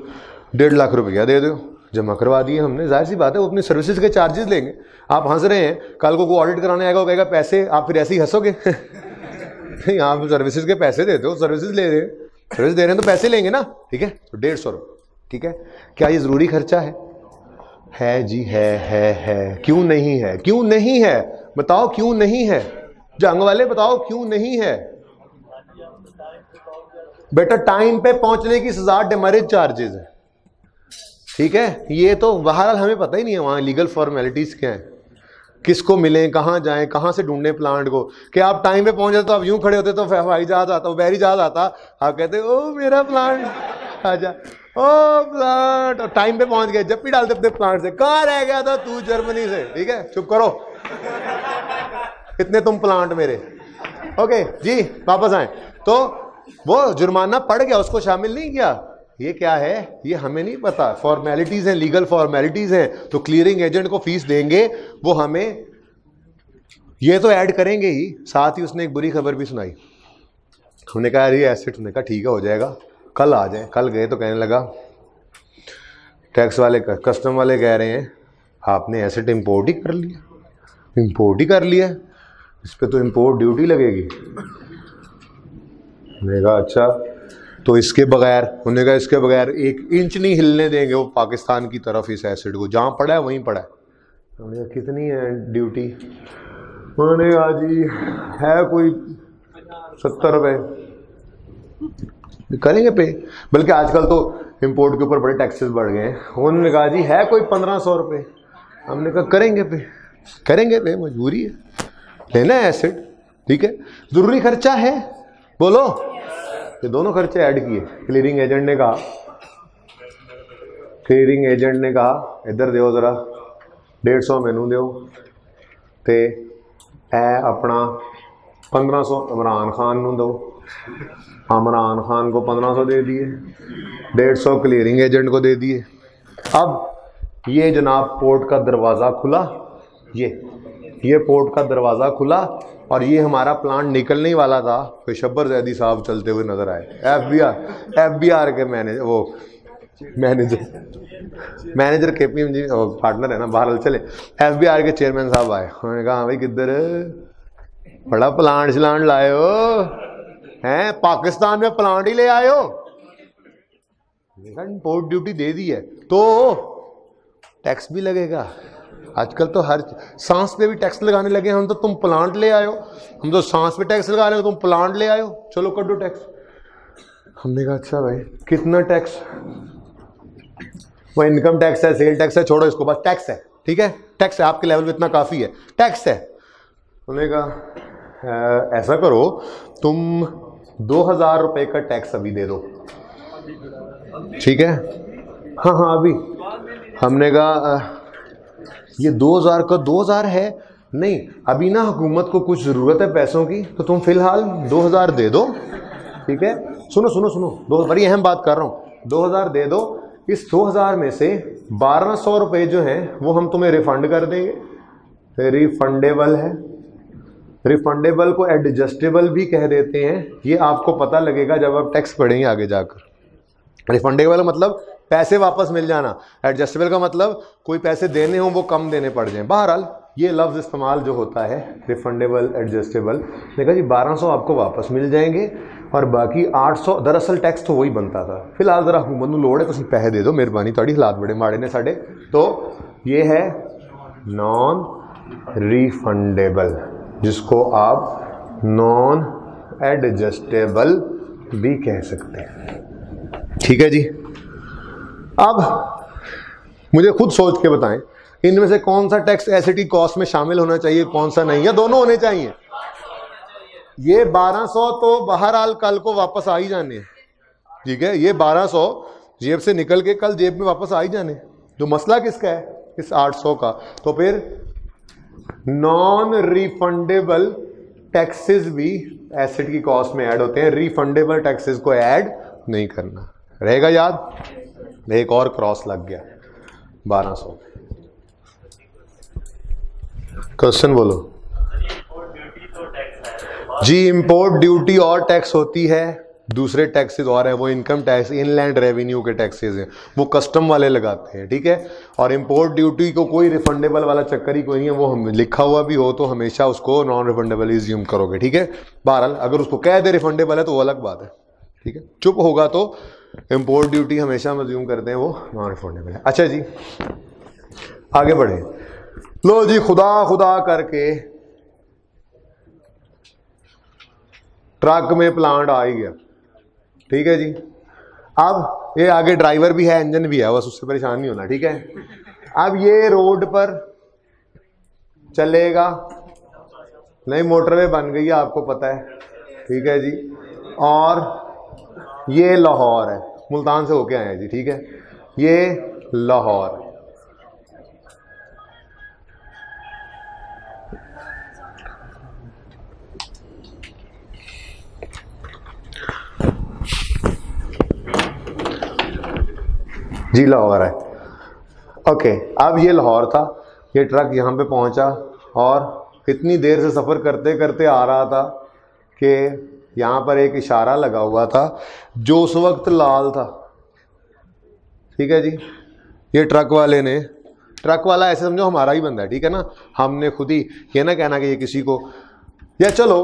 1.5 लाख रुपया दे दो। जमा करवा दिए हमने। जाहिर सी बात है वो अपनी सर्विसेज के चार्जेस लेंगे। आप हंस रहे हैं, कल को ऑडिट कराने आएगा वो कहेगा पैसे, आप फिर ऐसे ही हंसोगे नहीं, आप सर्विसेज के पैसे देते हो, सर्विसेज ले रहे हैं, सर्विस दे रहे हैं तो पैसे लेंगे ना, ठीक है। तो 150 रुपये, ठीक है। क्या ये ज़रूरी खर्चा है जी, है। क्यों नहीं है, क्यों नहीं है बताओ, क्यों नहीं है जंग वाले, बताओ क्यों नहीं है। बेटा टाइम पे पहुंचने की सजा डेमरेज चार्जेस है, ठीक है। ये तो बहरहाल हमें पता ही नहीं है वहाँ लीगल फॉर्मेलिटीज़ क्या है, किसको मिलें, कहाँ जाएं, कहाँ से ढूंढने प्लांट को। कि आप टाइम पे पहुंच जाते तो आप यूं खड़े होते तो हवाई जहाज आता, वो बैरी जहाज आता, आप कहते ओ मेरा प्लांट आजा, ओ प्लांट, और टाइम पे पहुंच गए, जब भी डालते अपने प्लांट से, कहाँ रह गया था तू जर्मनी से, ठीक है, चुप करो इतने तुम प्लांट मेरे। ओके जी, वापस आए तो वो जुर्माना पड़ गया, उसको शामिल नहीं किया। ये क्या है, ये हमें नहीं पता, फॉर्मेलिटीज हैं, लीगल फॉर्मेलिटीज हैं। तो क्लियरिंग एजेंट को फीस देंगे, वो हमें ये तो ऐड करेंगे ही, साथ ही उसने एक बुरी खबर भी सुनाई। हमने कहा ये एसेट, हमने कहा ठीक है हो जाएगा, कल आ जाए। कल गए तो कहने लगा टैक्स वाले, कस्टम वाले कह रहे हैं आपने एसेट इंपोर्ट ही कर लिया, इंपोर्ट ही कर लिया, इस पर तो इंपोर्ट ड्यूटी लगेगी। मैंने कहा अच्छा, तो इसके बगैर, उन्होंने कहा इसके बगैर 1 इंच नहीं हिलने देंगे वो पाकिस्तान की तरफ इस एसिड को, जहाँ पड़ा है वहीं पड़ा है। उन्होंने कहा कितनी है ड्यूटी, उन्होंने कहा जी है कोई 70 रुपये, करेंगे पे। बल्कि आजकल तो इंपोर्ट के ऊपर बड़े टैक्सेस बढ़ गए हैं। उन्होंने कहा जी है कोई 1500 रुपये। हमने कहा करेंगे पे, करेंगे पे, मजबूरी है, लेना है एसिड, ठीक है, ज़रूरी खर्चा है, बोलो। ये दोनों खर्चे ऐड किए। क्लियरिंग एजेंट ने कहा, क्लियरिंग एजेंट ने कहा इधर दो जरा 150 मैनू दो, ते है अपना 1500 इमरान खान नू दो। इमरान खान को 1500 दे दिए, 150 क्लियरिंग एजेंट को दे दिए। अब ये जनाब पोर्ट का दरवाज़ा खुला, ये पोर्ट का दरवाज़ा खुला और ये हमारा प्लांट निकलने ही वाला था। कोई शब्बर जैदी साहब चलते हुए नजर आए, एफबीआर के मैनेजर केपीएमजी पार्टनर है ना, बहरहाल चले, एफबीआर के चेयरमैन साहब आए। उन्होंने कहा भाई किधर बड़ा प्लांट शलांट लाए हो हैं, पाकिस्तान में प्लांट ही ले आए हो। इंपोर्ट ड्यूटी दे दी है तो टैक्स भी लगेगा। आजकल तो हर सांस पे भी टैक्स लगाने लगे हम, तो तुम प्लांट ले आयो, हम तो सांस पे टैक्स लगा रहे हो, तुम प्लांट ले आयो, चलो कर दो टैक्स। हमने कहा अच्छा भाई कितना टैक्स, वो इनकम टैक्स है, सेल टैक्स है, छोड़ो इसको, बस टैक्स है, ठीक है, टैक्स है, आपके लेवल पे इतना काफ़ी है, टैक्स है। उन्होंने कहा ऐसा करो तुम 2000 रुपये का टैक्स अभी दे दो, ठीक है, हाँ अभी। हमने कहा ये 2000 का 2000 है नहीं, अभी ना हुकूमत को कुछ ज़रूरत है पैसों की, तो तुम फिलहाल 2000 दे दो, ठीक है। सुनो, दो बड़ी अहम बात कर रहा हूँ, 2000 दे दो। इस 2000 में से 1200 रुपये जो हैं वो हम तुम्हें रिफंड कर देंगे, रिफंडेबल है। रिफंडेबल को एडजस्टेबल भी कह देते हैं, ये आपको पता लगेगा जब आप टैक्स पढ़ेंगे आगे जाकर। रिफंडेबल मतलब पैसे वापस मिल जाना, एडजस्टेबल का मतलब कोई पैसे देने हों वो कम देने पड़ जाएं। बहरहाल ये लफ्ज़ इस्तेमाल जो होता है रिफंडेबल, एडजस्टेबल, देखा जी 1200 आपको वापस मिल जाएंगे और बाकी 800, दरअसल टैक्स तो वही बनता था। फिलहाल ज़रा हुकूमत नूं लोड़ है, तुसीं पैसे दे दो, मेहरबानी थोड़ी, हालात बड़े माड़े ने साडे। तो ये है नॉन रिफंडेबल, जिसको आप नॉन एडजस्टेबल भी कह सकते हैं, ठीक है जी। अब मुझे खुद सोच के बताएं, इनमें से कौन सा टैक्स एसिटी कॉस्ट में शामिल होना चाहिए, कौन सा नहीं, या दोनों होने चाहिए। ये 1200 तो बहरहाल कल को वापस आ ही जाने, ठीक है, ये 1200 जेब से निकल के कल जेब में वापस आ ही जाने। जो मसला किसका है, इस 800 का। तो फिर नॉन रिफंडेबल टैक्सेस भी एसेट की कॉस्ट में ऐड होते हैं, रिफंडेबल टैक्सेस को ऐड नहीं करना, रहेगा याद? एक और क्रॉस लग गया 1200। क्वेश्चन बोलो जी। इंपोर्ट ड्यूटी और टैक्स होती है, दूसरे टैक्सेस और हैं, वो इनकम टैक्स, इनलैंड रेवेन्यू के टैक्सेस हैं, वो कस्टम वाले लगाते हैं, ठीक है। और इंपोर्ट ड्यूटी को कोई रिफंडेबल वाला चक्कर ही कोई नहीं है, वो हम लिखा हुआ भी हो तो हमेशा उसको नॉन रिफंडेबल एज्यूम करोगे, ठीक है। बहरहाल अगर उसको कह दे रिफंडेबल है तो वो अलग बात है, ठीक है। चुप होगा तो इंपोर्ट ड्यूटी हमेशा हम एज्यूम करते हैं वो नॉन रिफंडेबल है। अच्छा जी आगे बढ़े। लो जी, खुदा खुदा करके ट्रक में प्लांट आ ही गया, ठीक है जी। अब ये आगे ड्राइवर भी है, इंजन भी है, बस उससे परेशान नहीं होना, ठीक है। अब ये रोड पर चलेगा नहीं, मोटरवे बन गई है आपको पता है, ठीक है जी। और ये लाहौर है, मुल्तान से होके आए हैं जी, ठीक है। ये लाहौर, जी लाहौर है, ओके। अब ये लाहौर था, ये ट्रक यहाँ पे पहुँचा और इतनी देर से सफ़र करते करते आ रहा था कि यहाँ पर एक इशारा लगा हुआ था जो उस वक्त लाल था, ठीक है जी। ये ट्रक वाले ने, ट्रक वाला ऐसे समझो हमारा ही बंदा है, ठीक है ना। हमने खुद ही ये ना कहना कि ये किसी को, या चलो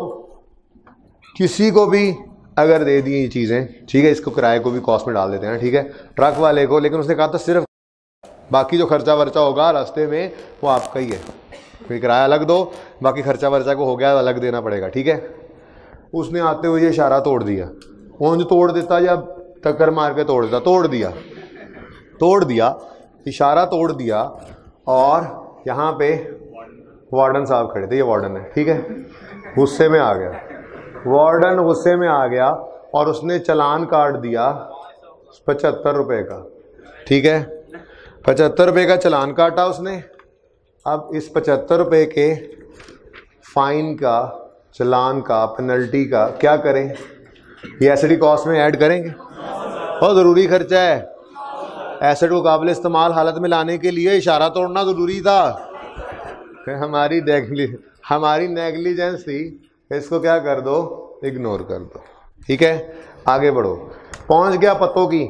किसी को भी अगर दे दी ये चीज़ें, ठीक है, इसको किराए को भी कॉस्ट में डाल देते हैं, ठीक है, ट्रक वाले को। लेकिन उसने कहा था सिर्फ बाकी जो खर्चा वर्चा होगा रास्ते में वो आपका ही है, फिर किराया अलग दो, बाकी खर्चा वर्चा को हो गया अलग देना पड़ेगा, ठीक है। उसने आते हुए ये इशारा तोड़ दिया, ऊंज तोड़ देता या टक्कर मार के तोड़ देता, तोड़ दिया, इशारा तोड़ दिया। और यहाँ पे वार्डन साहब खड़े थे, ये वार्डन है, ठीक है। गुस्से में आ गया वार्डन, गुस्से में आ गया और उसने चालान काट दिया 75 रुपये का, ठीक है। 75 रुपये का चालान काटा उसने। अब इस 75 रुपये के फाइन का, चालान का, पेनल्टी का क्या करें? ये एसिडी कॉस्ट में ऐड करेंगे, बहुत ज़रूरी खर्चा है। एसिड को काबिल इस्तेमाल हालत में लाने के लिए इशारा तोड़ना ज़रूरी था। हमारी नेग्लिजेंस थी, इसको क्या कर दो, इग्नोर कर दो, ठीक है। आगे बढ़ो, पहुंच गया पत्तों की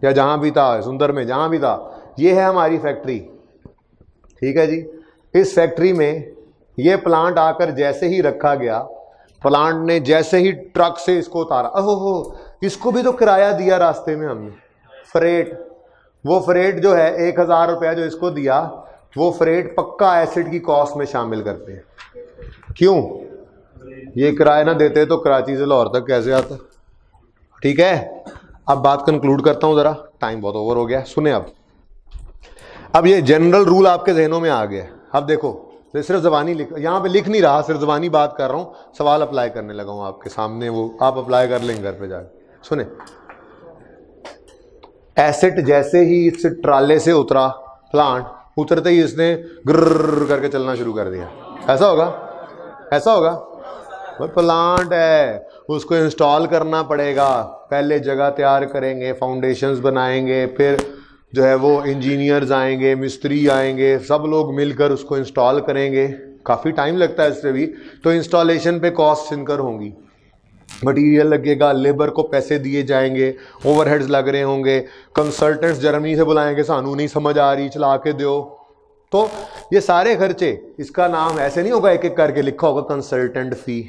या जहां भी था, सुंदर में जहां भी था। ये है हमारी फैक्ट्री, ठीक है जी। इस फैक्ट्री में ये प्लांट आकर जैसे ही रखा गया, प्लांट ने जैसे ही ट्रक से इसको उतारा, ओहो, इसको भी तो किराया दिया रास्ते में हमने, फ्रेट। वो फ्रेट जो है 1000 रुपया जो इसको दिया, वो फ्रेट पक्का एसिड की कॉस्ट में शामिल करते हैं। क्यों? ये किराया ना देते तो कराची से लाहौर तक कैसे आता, ठीक है। अब बात कंक्लूड करता हूं, जरा टाइम बहुत ओवर हो गया, सुने। अब ये जनरल रूल आपके जहनों में आ गया। अब देखो, तो सिर्फ ज़बानी लिख, यहाँ पे लिख नहीं रहा, सिर्फ ज़बानी बात कर रहा हूँ, सवाल अप्लाई करने लगा हूँ आपके सामने, वो आप अप्लाई कर लेंगे घर पे जाके। सुने, एसिड जैसे ही इस ट्राले से उतरा, प्लांट उतरते ही इसने ग्रर करके चलना शुरू कर दिया। ऐसा होगा, ऐसा होगा। वो प्लांट है, उसको इंस्टॉल करना पड़ेगा, पहले जगह तैयार करेंगे, फाउंडेशंस बनाएंगे, फिर जो है वो इंजीनियर्स आएंगे, मिस्त्री आएंगे, सब लोग मिलकर उसको इंस्टॉल करेंगे। काफ़ी टाइम लगता है इससे भी, तो इंस्टॉलेशन पे कॉस्ट इनकर होंगी, मटीरियल लगेगा, लेबर को पैसे दिए जाएंगे, ओवरहेड्स लग रहे होंगे, कंसल्टेंट्स जर्मनी से बुलाएंगे, सानू नहीं समझ आ रही, चला के दो। तो ये सारे खर्चे, इसका नाम ऐसे नहीं होगा एक एक करके, लिखा होगा कंसल्टेंट फी,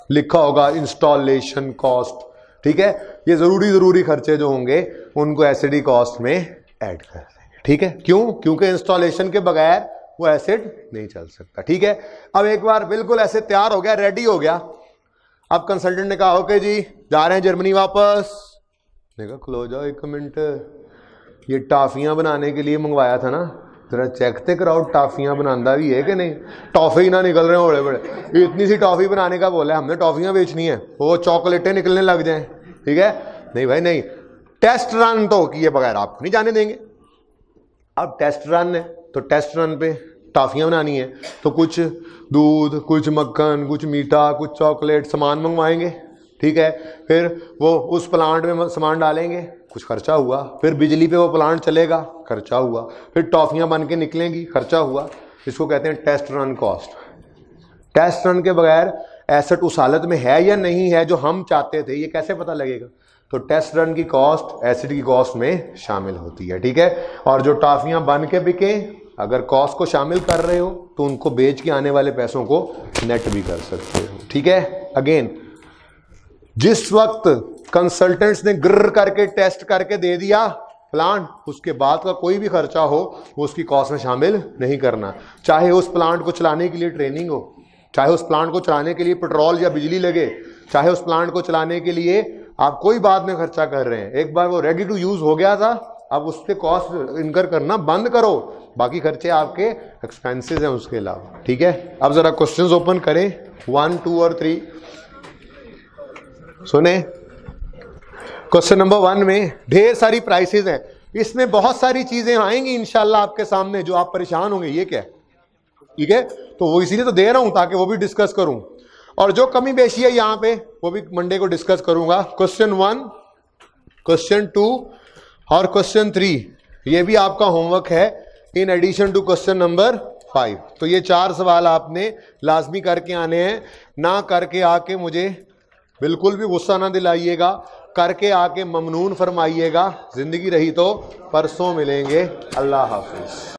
लिखा होगा इंस्टॉलेशन कॉस्ट, ठीक है। ये ज़रूरी खर्चे जो होंगे उनको एसिडी कॉस्ट में ऐड कर देंगे, ठीक है। क्यों? क्योंकि इंस्टॉलेशन के बगैर वो एसिड नहीं चल सकता, ठीक है। अब एक बार बिल्कुल ऐसे तैयार हो गया, रेडी हो गया, अब कंसल्टेंट ने कहा ओके जी जा रहे हैं जर्मनी वापस। देखा, खलो जाओ एक मिनट, ये टाफियां बनाने के लिए मंगवाया था ना, जरा चेक ते कराओ टाफियां बनाना भी है कि नहीं, टॉफी ही ना निकल रहे हैं बड़े बड़े। इतनी सी टॉफी बनाने का बोला है हमने, टॉफियां बेचनी है, वो चॉकलेटें निकलने लग जाएं, ठीक है। नहीं भाई नहीं, टेस्ट रन तो किए बगैर आपको नहीं जाने देंगे। अब टेस्ट रन है तो टेस्ट रन पे टाफियां बनानी है, तो कुछ दूध, कुछ मक्खन, कुछ मीठा, कुछ चॉकलेट सामान मंगवाएंगे, ठीक है। फिर वो उस प्लांट में सामान डालेंगे, कुछ खर्चा हुआ। फिर बिजली पे वो प्लांट चलेगा, खर्चा हुआ। फिर टॉफियां बन के निकलेंगी, खर्चा हुआ। इसको कहते हैं test run cost. Test run के बगैर एसेट उस हालत में है या नहीं है जो हम चाहते थे, ये कैसे पता लगेगा? तो टेस्ट रन की कॉस्ट एसेट की कॉस्ट में शामिल होती है, ठीक है। और जो टॉफियां बन के बिके, अगर कॉस्ट को शामिल कर रहे हो तो उनको बेच के आने वाले पैसों को नेट भी कर सकते हो, ठीक है। अगेन, जिस वक्त कंसल्टेंट्स ने ग्र करके टेस्ट करके दे दिया प्लांट, उसके बाद का कोई भी खर्चा हो वो उसकी कॉस्ट में शामिल नहीं करना। चाहे उस प्लांट को चलाने के लिए ट्रेनिंग हो, चाहे उस प्लांट को चलाने के लिए पेट्रोल या बिजली लगे, चाहे उस प्लांट को चलाने के लिए आप कोई बाद में खर्चा कर रहे हैं, एक बार वो रेडी टू यूज हो गया था, अब उस पर कॉस्ट इनकर करना बंद करो, बाकी खर्चे आपके एक्सपेंसेस हैं उसके अलावा, ठीक है। अब जरा क्वेश्चंस ओपन करें 1, 2 और 3 सुने। क्वेश्चन नंबर 1 में ढेर सारी प्राइसेस हैं, इसमें बहुत सारी चीजें आएंगी इंशाल्लाह आपके सामने जो आप परेशान होंगे, ये क्या है, ठीक है। तो वो इसीलिए तो दे रहा हूं ताकि वो भी डिस्कस करूं, और जो कमी बेशी है यहां पे वो भी मंडे को डिस्कस करूंगा। क्वेश्चन 1, क्वेश्चन 2 और क्वेश्चन 3 ये भी आपका होमवर्क है in addition to question number 5। तो ये 4 सवाल आपने लाजमी करके आने हैं, ना करके आके मुझे बिल्कुल भी गुस्सा ना दिलाइएगा, करके आके ममनून फरमाइएगा। जिंदगी रही तो परसों मिलेंगे। अल्लाह हाफिज।